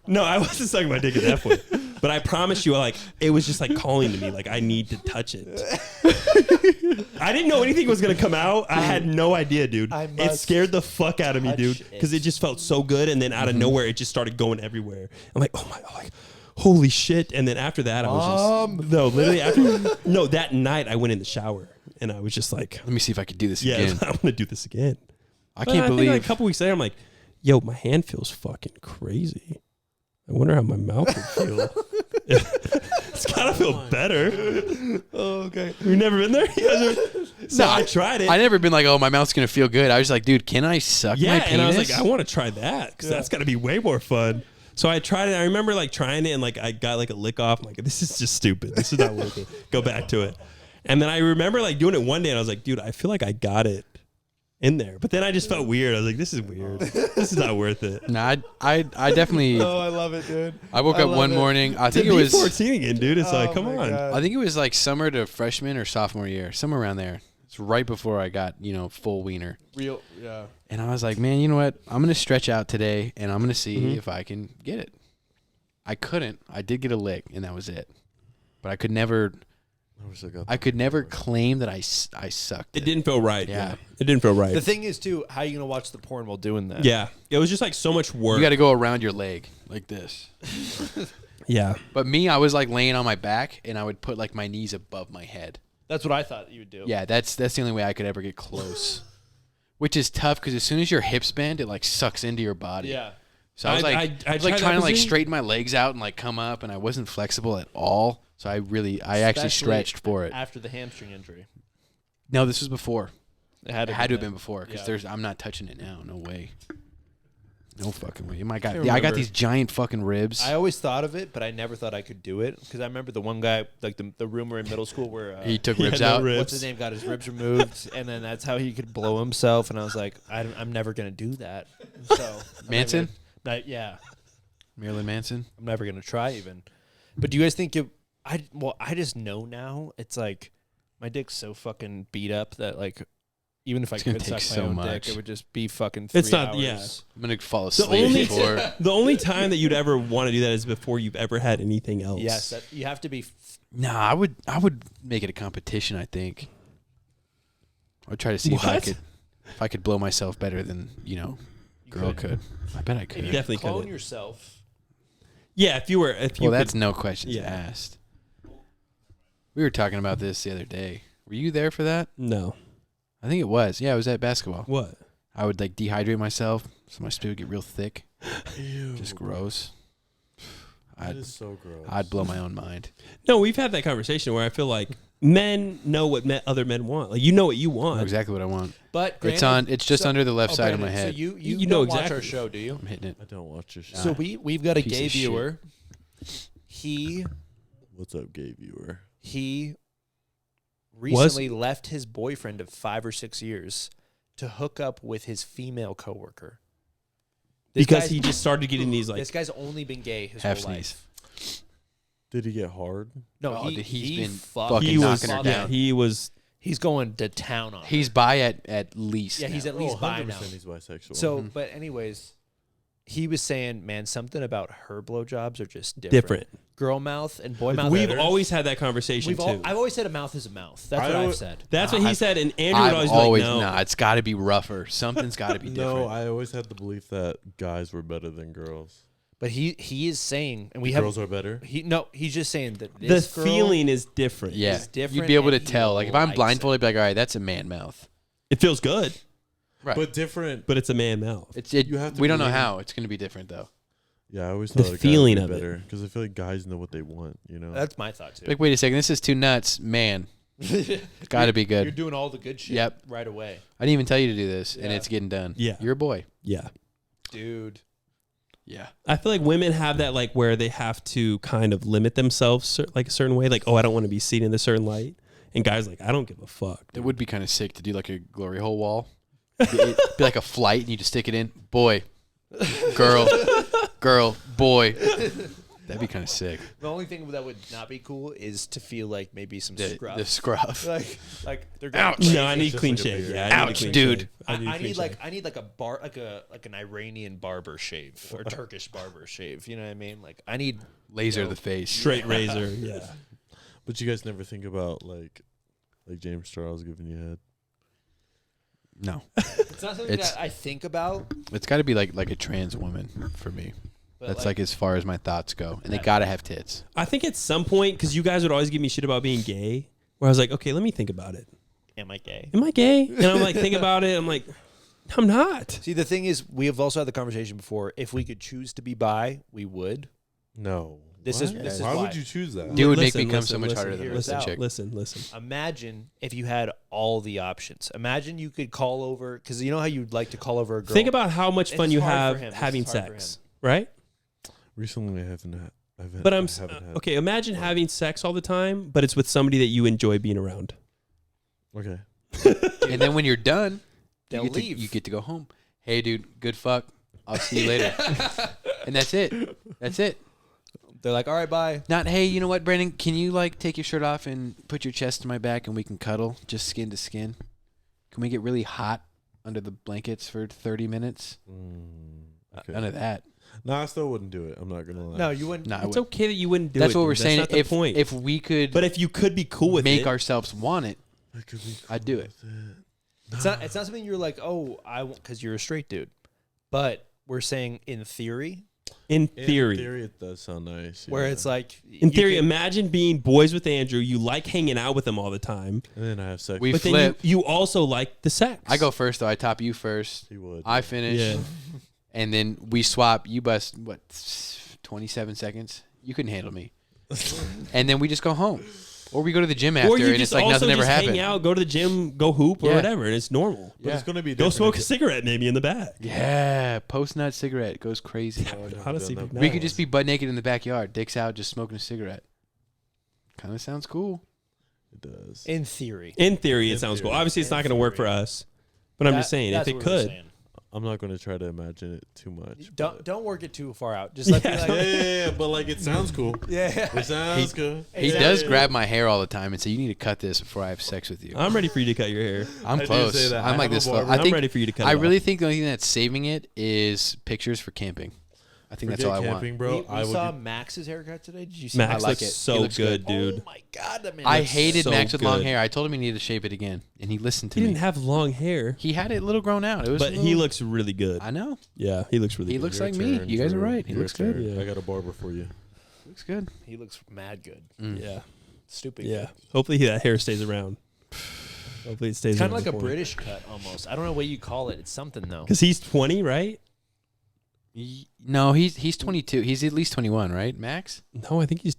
no, I wasn't sucking my dick at that point, but I promise you, like it was just like calling to me, like I need to touch it. I didn't know anything was gonna come out. I had no idea, dude. It scared the fuck out of me, dude, because it just felt so good, and then out of nowhere, it just started going everywhere. I'm like, oh my, like, holy shit! And then after that, I was just literally that night I went in the shower, and I was just like, Let me see if I can do this yeah, again. I want to do this again. I But can't I think believe. like a couple weeks later, I'm like, yo, my hand feels fucking crazy. I wonder how my mouth would feel. It's gotta feel better. Oh, okay. You've never been there? You guys are- so I tried it. I never been like, oh, my mouth's gonna feel good. I was like, dude, can I suck my yeah, penis? and I was like, I want to try that because that's gotta be way more fun. So I tried it. I remember like trying it and like I got like a lick off. I'm like, this is just stupid. This is not worth it. Go back to it. And then I remember like doing it one day and I was like, dude, I feel like I got it in there. But then I just felt weird. I was like, this is weird. This is not worth it. Nah, I definitely. I love it, dude. I woke up one morning. I think To it be was. 14 again, dude. It's like, come on. I think it was like summer to freshman or sophomore year, somewhere around there. It's right before I got full wiener. Real, yeah. And I was like, man, you know what? I'm gonna stretch out today, and I'm gonna see if I can get it. I couldn't. I did get a lick, and that was it. But I could never. I could never claim that I sucked. It didn't feel right. Yeah. It didn't feel right. The thing is, too, how are you gonna watch the porn while doing that? Yeah. It was just like so much work. You got to go around your leg like this. Yeah. But me, I was like laying on my back, and I would put like my knees above my head. That's what I thought you would do. Yeah, that's the only way I could ever get close. Which is tough because as soon as your hips bend, it like sucks into your body. Yeah. So I was like, I I was tried like that trying to like position. straighten my legs out and like come up, and I wasn't flexible at all. So I actually Especially stretched for it. After the hamstring injury. No, this was before. It had It to, had to have been before because Yeah. I'm not touching it now. No way. No fucking way. My God, Can't yeah, I got remember. these giant fucking ribs. I always thought of it, but I never thought I could do it because I remember the one guy, like the rumor in middle school where he took He ribs had no out. ribs. what's his name got his ribs removed, and then that's how he could blow himself. And I was like, I'm never gonna do that. So Manson? Yeah, Marilyn Manson. I'm never gonna try even. But do you guys think it? I just know now. It's like my dick's so fucking beat up that like even if I It's gonna could take suck so my own much. dick, it would just be fucking 3 It's not- hours. yeah. I'm gonna fall The asleep only, before. the only time that you'd ever want to do that is before you've ever had anything else. Yes, you have to be. Nah, I would make it a competition. I think. I'd try to see if What? I could blow myself better than girl could. I bet I could. If you Definitely clone couldn't. yourself. Yeah, if you Well, could, that's no questions Yeah. asked. We were talking about this the other day. Were you there for that? no. I think it was. Yeah, it was at basketball. What? I would like dehydrate myself so my spit would get real thick. Ew. Just gross. That is so gross. I'd blow my own mind. No, we've had that conversation where I feel like men know what other men want. Like you know what you I want. know exactly what I want. But It's granted- on. It's just so- under the left side of my Brandon, head. So you You know don't watch our exactly. show, do you? I'm hitting it. I don't watch your show. So we've got a Piece gay of shit. viewer. He What's up, gay viewer? recently left his boyfriend of 5 or 6 years to hook up with his female coworker. This Because guy's- he just started getting these like this guy's only been gay his Half whole life. Did he get hard? No, Oh, he, he's he been fucked- fucking he was knocking her yeah, down. he was He's going to town on her. He's bi at least. Yeah, he's now. at least bi 100% now. he's bisexual. So, but anyways, he was saying, man, something about her blowjobs are just different. Girl mouth and boy mouth. We've always had that conversation too. I've always said a mouth is a mouth. That's what I've said. That's what he said, and Andrew would I've always be like, no. nah, it's got to be rougher. Something's got to be different. No, I always had the belief that guys were better than girls. But he is saying, and Girls are better. He's just saying that The this girl feeling is different. Yeah, is different you'd be able to and he tell. Like if I'm likes blindfolded, I'd be like, all right, that's a man mouth. It feels good, Right. But different. but it's a man mouth. You have to we don't know believe- how. It's going to be different though. Yeah, I always The thought feeling guys of were it. better because I feel like guys know what they want. You know. That's my thought too. Like, wait a second, this is too nuts, man. It's got to be You're good. doing all the good shit Yep. right away. I didn't even tell you to do this, and Yeah. it's getting done. Yeah. You're a boy. Yeah. Dude. Yeah. I feel like women have that like where they have to kind of limit themselves like a certain way. Like, oh, I don't want to be seen in a certain light. And guys like, I don't give a fuck. It would be kind of sick to do like a glory hole wall. It'd be like a flight, and you just stick it in. Boy, girl, boy. That'd be kind of sick. The only thing that would not be cool is to feel like maybe some The scruff. scruff. like they're going Ouch. crazy. No, I need just clean like a shave. beard. Yeah, I need a Ouch, clean dude. shave. I need a clean shave. need like an Iranian barber shave or Turkish barber shave. You know what I mean? Like I need Laser the face. straight razor. Yeah. But you guys never think about like James Charles giving you head. No. It's not something It's- that I think about. It's got to be like a trans woman for me. But That's like as far as my thoughts go. And they got to have tits. I think at some point, because you guys would always give me shit about being gay, where I was like, okay, let me think about it. am I gay? Am I gay? And I'm like, think about it. I'm like, I'm not. See, the thing is, we have also had the conversation before. If we could choose to be bi, we would. No. This What? is Why why. would you choose that? Dude, it would make Listen, me come listen, so much listen, harder than hear the us rest of out. the chick. Listen. Imagine if you had all the options. Imagine you could call over, because you know how you'd like to call over a girl. Think about how much fun It's you hard for have him. This having is hard for sex, right? Recently, I haven't had. But I I'm haven't had. okay. Imagine having sex all the time, but it's with somebody that you enjoy being around. Okay. And then when you're done, They'll leave. You get to go home. Hey, dude, good fuck. I'll see you later. And that's it. That's it. They're like, all right, bye. Not, hey, you know what, Brandon? Can you like take your shirt off and put your chest to my back and we can cuddle just skin to skin? Can we get really hot under the blankets for 30 minutes? Okay. None of that. No, I still wouldn't do it. I'm not gonna lie. No, you wouldn't. Nah, I It's would- okay that you wouldn't do That's it. what we're dude. saying. That's not the point. If we could but if you could be cool with make it, ourselves want it, I could be I'd do it. with it. It's not something you're like, oh, I want, because you're a straight dude. But we're saying in theory, in In theory, theory, it does sound nice. where yeah. it's like, in you theory, could- imagine being boys with Andrew. You like hanging out with him all the time, And then I have sex. We but then flip. you also like the sex. I go first, though. I top you first. He would. I finish. Yeah. And then we swap. You bust, what, 27 seconds? You couldn't handle me. And then we just go home. Or we go to the gym after, Or you and just it's like also nothing ever just happened. hang out, go to the gym, go hoop or Yeah. whatever, and it's normal. But it's gonna be Go different smoke a if cigarette maybe in the back. Yeah, post-nut cigarette goes crazy. I've never Honestly, done that no. We could just be butt naked in the backyard, dicks out, just smoking a cigarette. Kind of sounds cool. It does. in theory. In theory, it In sounds cool. theory. Obviously, it's In not going to work for theory. us. But I'm just saying, if That's it what we're could, saying. I'm not gonna try to imagine it too much. Don't work it too far out. Just like, Yeah. be Yeah, like yeah, but like it sounds cool. yeah. It sounds good. He Exactly. does grab my hair all the time and say, "You need to cut this before I have sex with you." I'm ready for you to cut your hair. I'm I do close. say that. I I'm like have a this. barber. I I'm think. ready for you to cut I it really off. think the only thing that's saving it is pictures for camping. I think that's all I camping, want. bro. We I would. saw Max's haircut today. Did you see? Max I like looks it. He so looks good, good. dude. Oh my god, that man. I looks hated so Max with long good. hair. I told him he needed to shape it again, and he listened to He me. didn't have long hair, He had it a little grown out. It was, but a he little- looks really good. I know. Yeah, he looks really He good. looks Your like me. turn, You guys are Drew. right. He Your looks good. turn. Yeah. I got a barber for you. Looks good. He looks mad good. Yeah, Stupid. yeah. Hopefully that hair stays around. Hopefully it stays It's kind of around like a British cut almost. I don't know what you call it. It's something though. Because he's 20, right? No, he's 22. He's at least 21, right, Max? No, I think he's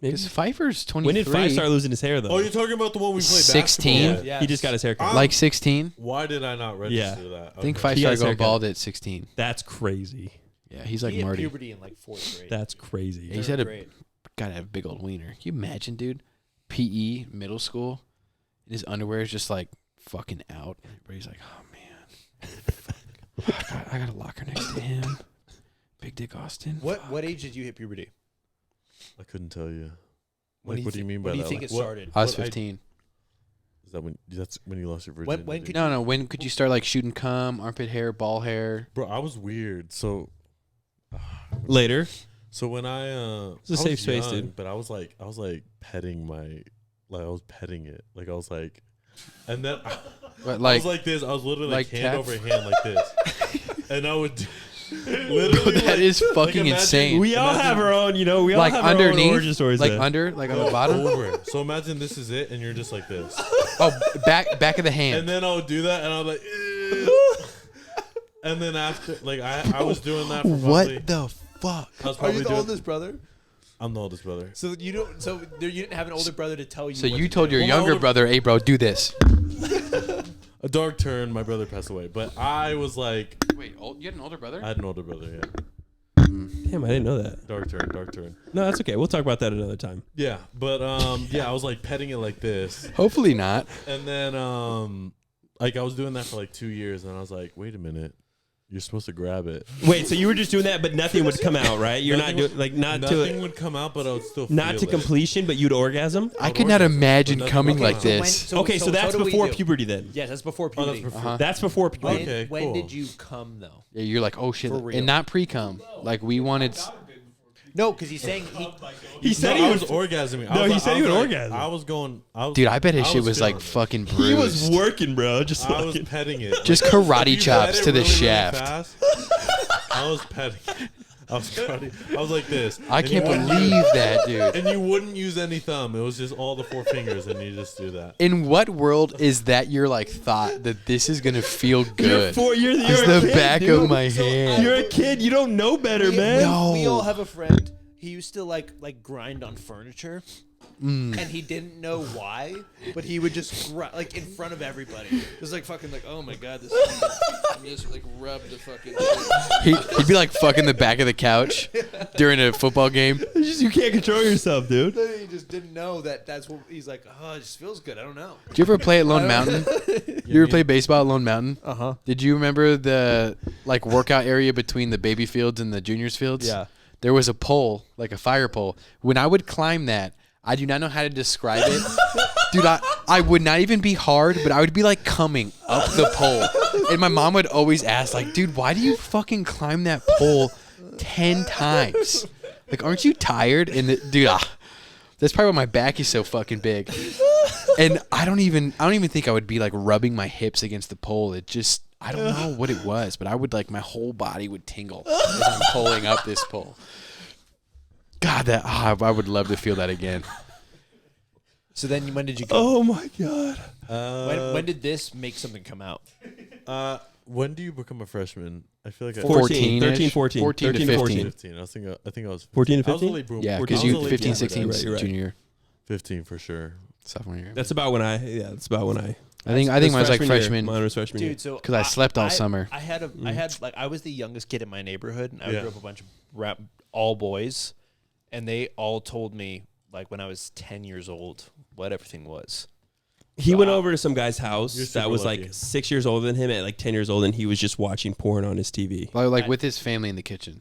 maybe. Because Pfeiffer's 23. When did Five start losing his hair, though? Oh, you're talking about the one we played 16? basketball with? Yeah. He just got his hair cut. like 16? Why did I not register that? I think Okay. Pfeiffer He got his started going haircut. bald at 16. That's crazy. Yeah, he's like He hit Marty. puberty in like fourth grade. That's crazy. He's Third had a grade. gotta have a big old wiener. Can you imagine, dude? PE middle school, and his underwear is just like fucking out. Everybody's like, "Oh man, I got a locker next to him." Big Dick Austin. What age did you hit puberty? I couldn't tell you. When Like, what do you mean by When do you that? think Like, it what- started? I was What I- 15. Is that when? That's when you lost your When- virginity. when could No. When could you start like shooting cum, armpit hair, ball hair? Bro, I was weird. So Later. So when I It's a safe space, dude. But I was like petting I was petting it. Like I was like, and then But I like, was like this. I was literally like like hand cats? over hand like this, and I would literally. that like, is fucking imagine- insane. We all have our own, we all like have our own underneath, origin stories. like there. under, like on the bottom. over. So imagine this is it, and you're just like this, Oh, back of the hand. and then I would do that, and I was like, "Ew." And then after, like I was doing that for probably. the fuck? I was Are probably you the doing. oldest brother? I'm the oldest brother. So you don't. So you didn't have an older brother to tell you. So what you to told do. your Well, my younger older- brother, "Hey, bro, do this." A dark turn. My brother passed away, but I was like, Wait, you had an older brother? I had an older brother. Yeah, Damn, I didn't know that. dark turn. Dark turn. No, that's okay. We'll talk about that another time. Yeah, but yeah, I was like petting it like this, Hopefully not. and then like I was doing that for like 2 years, and I was like, wait a minute, you're supposed to grab it. Wait, so you were just doing that, but nothing would come out, right? You're not Nothing doing like not Nothing to would come out, but I would still not feel to it. completion, but you'd orgasm. I could not orgasm, imagine but nothing coming will like come out. this. Okay, so that's what do we before do? puberty then. Yes, that's before Oh, that's puberty. before. That's before When, puberty. Okay, when cool. did you come though? Yeah, you're like, oh shit, For real. and not pre-cum. Like we wanted. No, because he's saying He said No, he I was was orgasming. No, he was, said I he was would like- orgasm. I was going. I was, Dude, I bet his shit was feeling like it. fucking he was bruised. working, bro. Just I was fucking. petting it. Just Like, karate if you chops pet it to the really, really shaft. fast, I was petting. I was like this. I And you can't wouldn't believe use- that, dude. And you wouldn't use any thumb. It was just all the 4 fingers, and you just do that. In what world is that your like thought that this is gonna feel good? You're It's a the kid, back dude. of my hand. You're a kid. You don't know better, man. No. we all have a friend. He used to like grind on furniture, and he didn't know why, but he would just like in front of everybody. It was like fucking like, oh my god, this. And just like rub the fucking. He'd be like fucking the back of the couch during a football game. It's just you can't control yourself, dude. He just didn't know that's what he's like. Oh, it just feels good. I don't know. Did you ever play at Lone Mountain? You ever play baseball at Lone Mountain? Uh-huh. Did you remember the like workout area between the baby fields and the juniors fields? Yeah. There was a pole, like a fire pole. When I would climb that, I do not know how to describe it. Dude, I would not even be hard, but I would be like coming up the pole. And my mom would always ask, like, dude, why do you fucking climb that pole 10 times? Like, aren't you tired? And dude, that's probably why my back is so fucking big. And I don't even think I would be like rubbing my hips against the pole. It just, I don't know what it was, but I would like, my whole body would tingle as I'm pulling up this pole. God, I would love to feel that again. So then, when did you? Come? Oh my god. When did this make something come out? When do you become a freshman? I feel like I 14, 13, 14. 14 to 13 to 14. 15. I think I was 14 to I was 15? a late boom- Yeah, I was because a you late 15, bloomer 16 then. was Right, right. junior year, 15 for sure. sophomore year. That's about when I. Yeah, that's about when I. I think mine was like year. freshman. Mine was freshman year. Dude, so 'Cause I slept all summer. I had I was the youngest kid in my neighborhood, and I Yeah. grew up a bunch of all boys, and they all told me like when I was 10 years old what everything was. He went over to some guy's house You're that super was lucky. like 6 years older than him at like 10 years old, and he was just watching porn on his TV. Like with his family in the kitchen.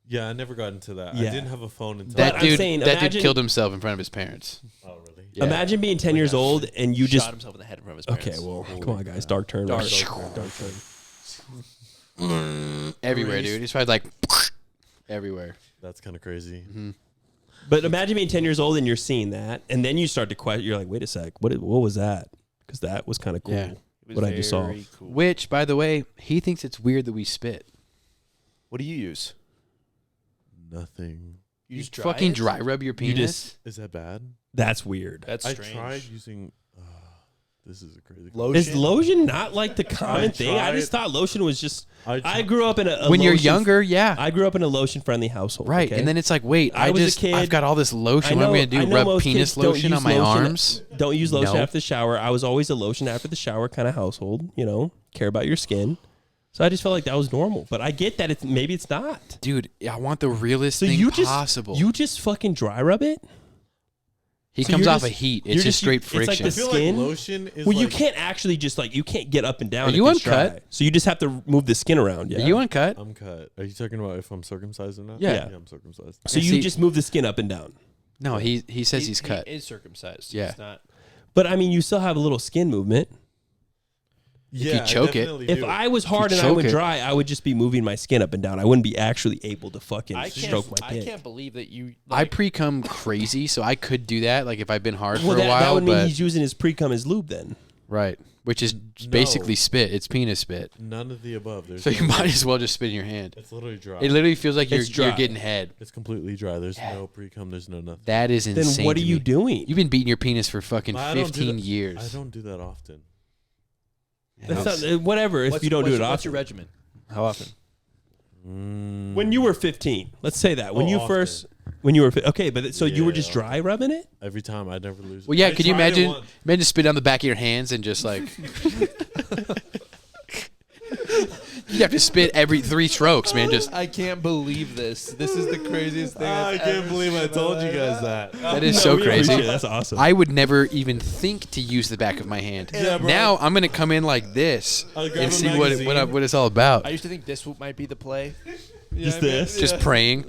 Yeah, I never got into that. Yeah. I didn't have a phone until That I'm dude, saying, that dude imagine- killed himself in front of his parents. Oh, really? Yeah. Imagine being 10 years old and you Shot just. himself in the head in front of his parents. Okay, well, come on, guys. Dark turn. Dark Dark turn. Everywhere, dude. He's probably like everywhere. That's kind of crazy. But imagine being 10 years old and you're seeing that, and then you start to question. You're like, wait a sec, what was that? Because that was kind of cool. Yeah. It was What I just saw. very cool. Which, by the way, he thinks it's weird that we spit. What do you use? Nothing. You use Fucking it? dry rub your penis. just- Is that bad? That's weird. That's I strange. tried using. This is a crazy. Lotion. Is lotion not like the common thing? I tried- just thought lotion was just. I I grew up in a when you're lotion- younger, yeah. I grew up in a lotion-friendly household. Right. okay? And then it's like, wait, I was a kid. I've got all this lotion. What am I going to I do? know Rub most penis kids don't lotion on use my lotion- arms? Don't use lotion No. after the shower. I was always a lotion after the shower kind of household. Care about your skin. So I just felt like that was normal. But I get that maybe it's not. Dude, I want the realest So thing you just possible. you just fucking dry rub it. he so comes you're off just- of heat. you're It's just straight it's like friction. the I feel skin. like lotion is. Well, you like- can't actually just you can't get up and down. Are if you it's dry. uncut? So you just have to move the skin around. Yeah. Are you uncut? I'm cut. Are you talking about if I'm circumcised or not? Yeah. I'm circumcised. So Yeah, you see- just move the skin up and down. No, he says he's cut. He is circumcised. Yeah. He's not. But I mean, you still have a little skin movement. Yeah, could choke I it. definitely If do. I was hard and I choke would it. dry, I would just be moving my skin up and down. I wouldn't be actually able to fucking stroke my I dick. can't believe that you. I Like, pre-cum crazy, so I could do that. Like if I've been hard Well, for a that while, would mean but he's using his pre-cum as lube then. right, which is basically spit. It's penis spit. None of the above. There's So you no- might as well just spit in your hand. It's literally dry. It literally feels like you're It's dry. getting head. It's completely dry. There's no pre-cum. There's no nothing. That is Then insane. what are to you me. doing? You've been beating your penis for fucking I don't do 15 that- years. I don't do that often. That's not, whatever. If you don't do it often. what's your regimen? How often? When you were 15, let's say that. When Oh, you often. first, when you were, okay, but so you were Yeah, just dry rubbing it? Every time, I never lose. Well, yeah. I Could you tried it imagine? once. Imagine spit on the back of your hands and just like. You have to spit every 3 strokes, man. Just I can't believe this. This is the craziest thing. I can't believe I told you guys that. that is so we crazy. appreciate it. That's awesome. I would never even think to use the back of my hand. Yeah, bro. Now I'm gonna come in like this I'll grab and a see magazine. what it's all about. I used to think this might be the play. Just this. Just praying.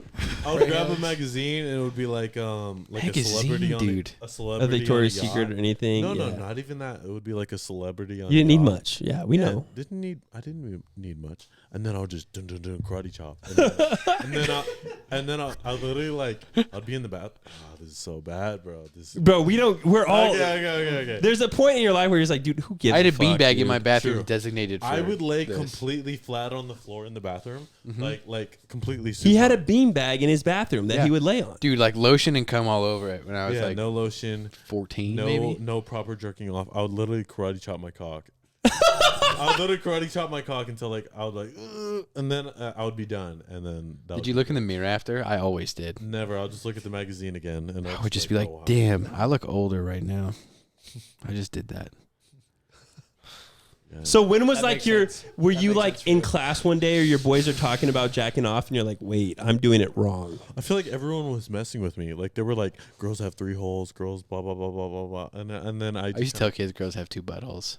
I'll grab a magazine and it would be like a celebrity on dude. a A celebrity Victoria's on a yacht. Secret or anything. No, yeah. not even that. It would be like a celebrity on. You didn't a need yacht. much. Yeah, we know. I didn't need much, and then I'll just dun dun dun karate chop, and then I'll literally like I'd be in the bath. Oh, this is so bad, bro. This. Is Bro, we're all. Okay. There's a point in your life where you're just like, dude, who gives I had a fuck, beanbag in dude? my bathroom True. designated for I would lay this. completely flat on the floor in the bathroom, like completely. He had a supine. beanbag in his bathroom that Yeah. he would lay on. Dude, like lotion and cum all over it when I was like no lotion, 14 no maybe. no proper jerking off. I would literally karate chop my cock. I would literally karate chop my cock until like I would like, and then I would be done. And then Did you look in the mirror after? I always did. Never. I'll just look at the magazine again, and I would just be like, oh, wow. damn, I look older right now. I just did that. Yeah. So when was That like makes your? sense. Were That you makes like sense for in you. class one day, or your boys are talking about jacking off, and you're like, wait, I'm doing it wrong. I feel like everyone was messing with me. Like they were like, girls have 3 holes, girls blah blah blah blah blah blah, and then I I used to tell kids girls have 2 buttholes.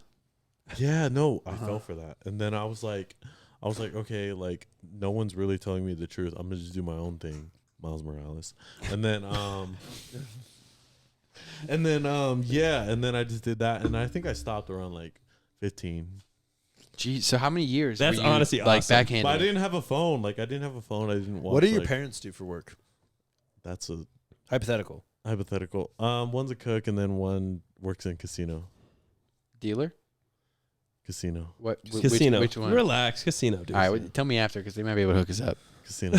yeah, no, I fell for that, and then I was like, okay, like no one's really telling me the truth. I'm gonna just do my own thing, Miles Morales, and then and then I just did that, and I think I stopped around like 15. Geez, so how many years? That's were you, honestly like awesome. backhanded. But I didn't have a phone. Like I didn't have a phone. I didn't watch. What do your like, parents do for work? That's a Hypothetical. hypothetical. One's a cook, and then one works in casino. Dealer? Casino. What? Casino. Which one? Relax, casino, dude. All right, tell me after because they might be able to hook us up. Casino.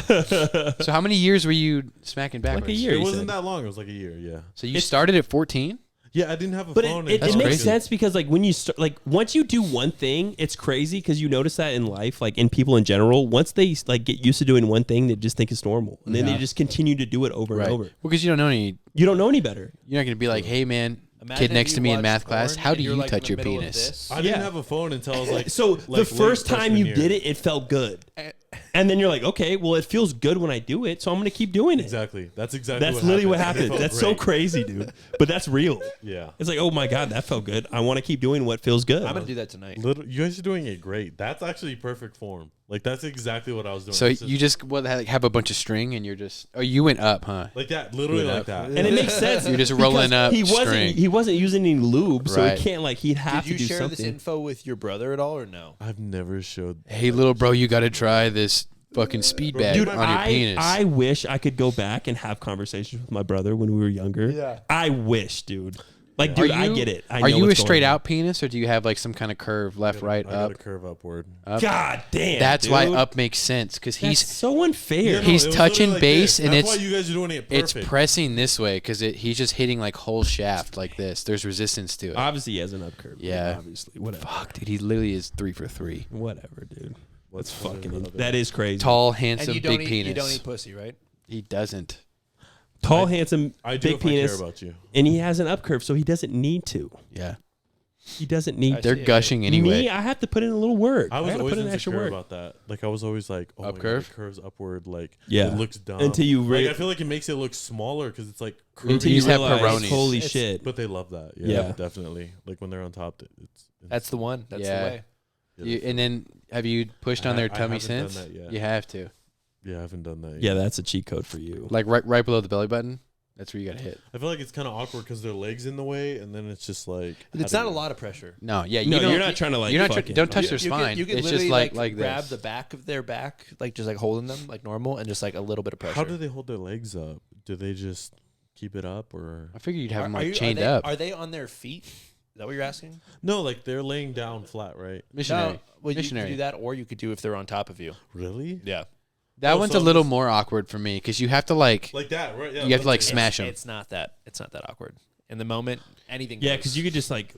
So how many years were you smacking backwards? Like a year. It you wasn't said. that long. It was like a year. Yeah. So you started at 14? Yeah, I didn't have a But phone. it That's makes crazy. sense because like when you start, like once you do one thing, it's crazy because you notice that in life, like in people in general, once they like get used to doing one thing, they just think it's normal, and then they just continue to do it over Right. and over. Well, because you don't know any. You don't know any better. You're not going to be like, hey, man, Imagine kid if next you to me in watched math class, porn how and do you're, you like, in touch the your middle of penis? this. I didn't Yeah. have a phone until I was like. So like, the late first time freshman you year. did it, it felt good, and then you're like, okay, well, it feels good when I do it, so I'm gonna keep doing it. Exactly. That's exactly. That's literally what It happened. felt That's so great. crazy, dude. But that's real. Yeah. It's like, oh my god, that felt good. I want to keep doing what feels good. I'm gonna do that tonight. You guys are doing it great. That's actually perfect form. Like that's exactly what I was doing. So It's you just have a bunch of string and you're just. Oh, you went up, huh? like that, literally Went like up. that. And it makes sense. You're just because rolling up He wasn't. string. He wasn't using any lube, so Right. he can't like. He'd have Did you to do share something. this info with your brother at all, or no? I've never showed. Hey, little bro, you got to try this fucking speed bag Dude, on your penis. I wish I could go back and have conversations with my brother when we were younger. Yeah. I wish, dude. Like, dude, I get it. I are know you a what's going straight on. out penis or do you have like some kind of curve, left, right, I got up? a curve upward. Up? God damn. That's why dude. up makes sense because That's he's so unfair. Yeah, no, He's it was touching literally like base this. and That's it's- why you guys are doing it it's perfect. pressing this way because he's just hitting like whole shaft like this. There's resistance to it. Obviously, he has an up curve. Yeah. Obviously, whatever. Fuck, dude, he literally is 3 for 3. Whatever, dude. What's That's fucking. another- That is crazy. Tall, And handsome, you don't big eat. penis. You don't eat pussy, right? He doesn't. Tall, handsome, I do big if I penis, care about you. and he has an up curve, so he doesn't need to. Yeah, He doesn't need. they're see it. gushing anyway. Me, I have to put in a little word. I was gotta always put in extra insecure word. about that. Like I was always like, oh Up my curve? God, it curves upward. Like Yeah. it looks dumb. Until you like re- I feel like it makes it look smaller because it's like curving. Until You you just have realize, Peronis. holy It's- shit. But they love that. Yeah, Yeah. definitely. Like when they're on top, it's That's the one. That's Yeah. the way. And then have you pushed on their I tummy haven't done since? that yet. You have to. yeah, I haven't done that. Yeah, Yet. that's a cheat code for you. Like right below the belly button. That's where you gotta hit. I feel like it's kind of awkward because their legs in the way, and then it's just like It's not a lot of pressure. No, yeah, No, don't, you're not trying to like. You're not. fucking- Don't touch their You spine. can It's just literally, like grab this. the back of their back, like just like holding them like normal, and just like a little bit of pressure. How do they hold their legs up? Do they just keep it up, or I figured you'd have them Are like you- chained are they, up. Are they on their feet? Is that what you're asking? no? Like they're laying down flat, right? Missionary. No. Well, you Missionary. could do that, or you could do if they're on top of you. Really? Yeah. That Oh, one's so a little just- more awkward for me because you have to like. Like that, right? Yeah. You have to like that's- smash them. It's not that. It's not that awkward. In the moment, anything. Yeah, goes. because you could just like.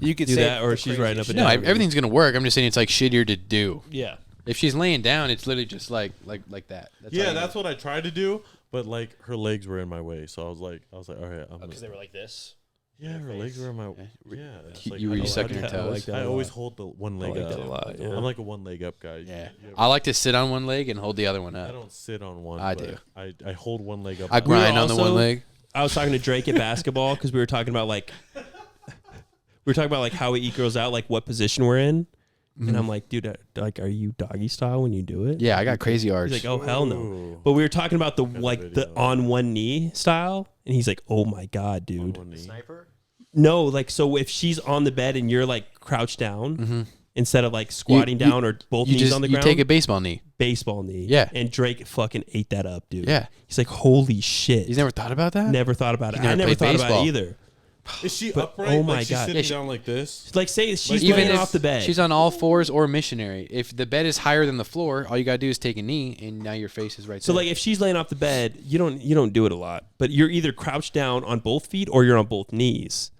you could do say that, or the she's riding up craziest and No, down. everything's gonna work. I'm just saying it's like shittier to do. shit. Yeah. If she's laying down, it's literally just like that. That's all Yeah, you that's do. what I tried to do, but like her legs were in my way, so I was like, all right, I'm. Because they were like this. Yeah, her legs were in my. Yeah. It's You- like, you were how do- sucking how your do you- toes? like that I a always lot. hold the one leg like up. that a lot, yeah. I'm like a one leg up guy. Yeah, You ever- I like to sit on one leg and hold the other one I up. don't sit on one. I but do. I hold one leg up. I grind on the also- one leg. I was talking to Drake at basketball because we were talking about like. We were talking about like how we eat girls out, like what position we're in, and I'm like, dude, like, are you doggy style when you do it? Yeah, I got crazy arch. He's like, oh hell no. Ooh. But we were talking about the Got a like the video. on one knee style, and he's like, oh my god, dude. One knee. Sniper. No, like so if she's on the bed and you're like crouched down instead of like squatting You- down or both you knees just on the you ground, take a baseball knee. baseball knee. Yeah. And Drake fucking ate that up, dude. Yeah. He's like, holy shit. He's never thought about that. Never thought about it. He's never I never played thought about baseball. it either. Is she But- upright? oh my like she's God. sitting Yeah, she- down like this. Like say she's Even laying if off the bed. she's on all fours or missionary. If the bed is higher than the floor, all you gotta do is take a knee, and now your face is right So there. like if she's laying off the bed, you don't do it a lot, but you're either crouched down on both feet or you're on both knees.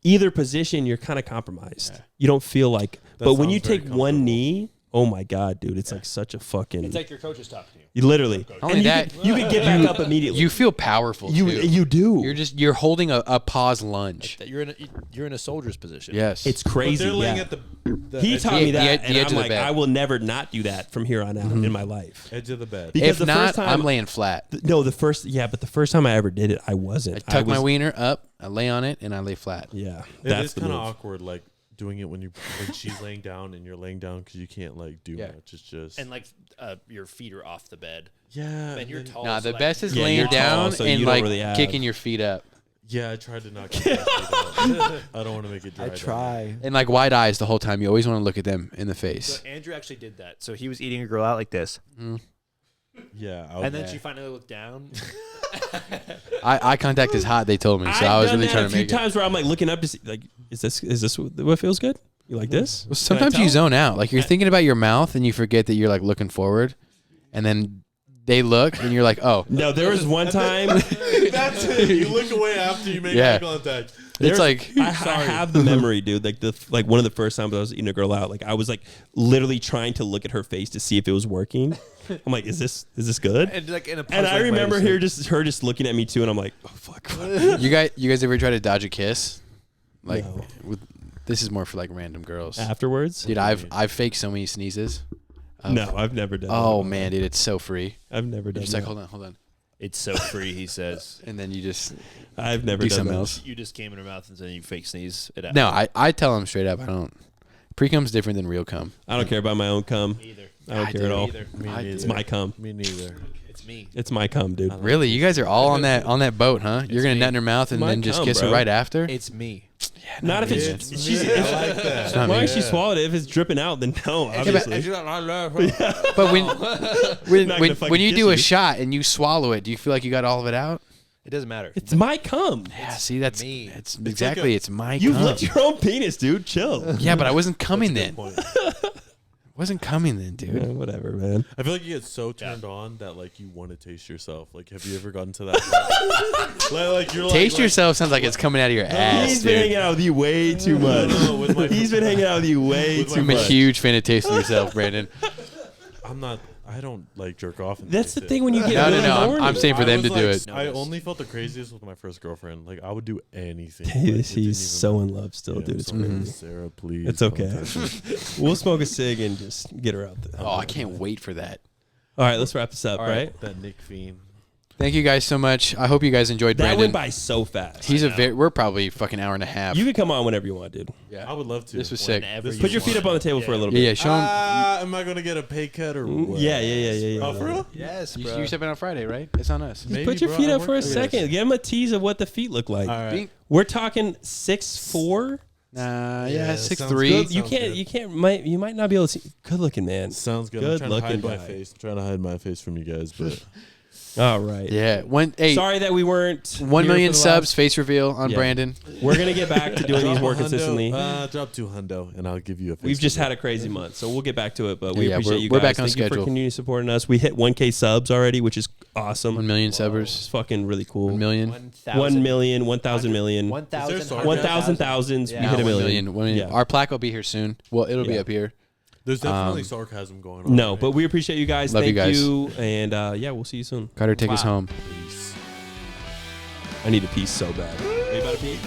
Either position, you're kind of compromised. You don't feel like. That But when you sounds very take one comfortable. knee, oh my god, dude, it's like such a fucking. It's like your coach is talking to you. You literally. Only and that- you could get back up immediately. you feel powerful. you too. you do. You're holding a pause lunge. That you're in a soldier's position. Yes, It's But crazy. they're laying Yeah. at the He edge, taught The- me the that, ed- the and edge I'm of the like, bed. I will never not do that from here on out in my life. edge of the bed. Because if the not, first time, I'm laying flat. No, the first time I ever did it, I wasn't. I tuck my was- wiener up, I lay on it, and I lay flat. Yeah, It that's is the kind of move. awkward, like doing it when she's laying down and you're laying down because you can't like do Yeah. much. It's just And like your feet are off the bed. yeah. And you're then- tall. Nah, so the like, best is Yeah, laying you're tall, down so and you don't like really have- kicking your feet up, Yeah, I tried to not get my feet up. I don't want to make it dry. down. and like wide eyes the whole time. You always want to look at them in the face. So Andrew actually did that. So he was eating a girl out like this, Yeah, and then Yeah. she finally looked down. Eye contact is hot. They told me, so I was done really that trying a to few make it. times where I'm like looking up to see, like, is this what feels good? You like this? Well, sometimes you zone out. Like you're thinking about your mouth, and you forget that you're like looking forward, and then they look, and you're like, oh, No, there was one time. That's it. You look away after you make Yeah. eye contact. it's like I have the memory, dude. Like one of the first times I was eating a girl out, like I was like literally trying to look at her face to see if it was working. I'm like, is this good? and like in a And I puzzling way, remember just her just looking at me too, and I'm like, oh fuck. you guys ever try to dodge a kiss? Like No. this is more for like random girls. Afterwards? Dude, I've faked so many sneezes. No, I've never done. Oh that. man, dude, it's so free. I've never You're done. just like, that. hold on, it's so free. He says. and then you just I've never do done something that. else. You just came in her mouth and then you fake sneeze. It No, I tell them straight up. I don't. Pre-cum's different than real cum. I don't care about my own cum. either. I don't care at all. Either. Me I neither. It's my cum. Me neither. It's me. It's my cum, dude. Really, you guys are all on that boat, huh? You're gonna me. nut in her mouth and My then just cum, kiss her bro. right after. It's me. Not if It's it's she's. me. I like that. It's not Why me. she swallowed it? If it's dripping out, then no, obviously. But when Not gonna fucking when you kiss do a you. shot and you swallow it, do you feel like you got all of it out? It doesn't matter. It's my cum. Yeah. See, that's me. it's like exactly. It's my You cum. licked your own penis, dude. Chill. Yeah, but I wasn't coming That's a then. good point. Wasn't coming then, dude. Yeah, whatever, man. I feel like you get so turned on that like you want to taste yourself. Like, have you ever gotten to that? like you're like, Taste yourself sounds like it's coming out of your ass, He's been dude. hanging out with you way too much. No, with my- He's been hanging out with you way With too I'm a much. huge fan of tasting yourself, Brandon. I'm not. I don't like jerk off. And That's the taste thing it. when you get No, really I'm horny. saying for I them was to do like, it. I only felt the craziest with my first girlfriend. Like I would do anything. Hey, Like, it didn't he's even so matter. in love still, Yeah, dude. It's sorry, crazy. Sarah, please. It's don't okay. touch me. We'll smoke a cig and just get her out there. Oh, I can't wait for that. All right, let's wrap this up, right? That Nick Fiend. Thank you guys so much. I hope you guys enjoyed That Brandon. went by so fast. We're probably fucking hour and a half. You can come on whenever you want, dude. I would love to. This was sick. Whenever Put you your feet want. up on the table for a little Yeah, bit. yeah. Show him. Am I gonna get a pay cut or what? Yeah. Oh, for real? Yes, You, bro. you're stepping on Friday, right? It's on us. Maybe, Put your bro. feet I up for a work for this. second. Give him a tease of what the feet look like. All right. We're talking 6'4". Yeah, Yeah, 6'3". sounds good. You Sounds can't. good. You might not be able to see. Good looking, man. Sounds good. Good I'm trying to hide looking my guy. face. I'm trying to hide my face from you guys, but All right. Yeah. Sorry. Sorry that we weren't. 1 here million for the subs. last- Face reveal on Yeah. Brandon. We're gonna get back to doing these Drop more a hundo, consistently. Drop 2 hundo, and I'll give you a face. We've just had a crazy month, so we'll get back to it. But we Yeah, appreciate we're- you we're guys. back on Thank you for schedule. continuing supporting us. We hit 1K subs already, which is awesome. 1 million It's subbers. fucking really cool. 1 million. 1 million, 1,000 million, 1,000. sarcasm? 1,000 thousands. Yeah. We hit a 1 million. million. 1 million. Yeah. Our plaque will be here soon. Well, it'll be Yeah. up here. There's definitely sarcasm going on. No, right? but we appreciate you guys. Love you Thank guys. you. And yeah, we'll see you soon. Carter, take us Wow. home. Peace. I need a piece so bad. Are you about to pee?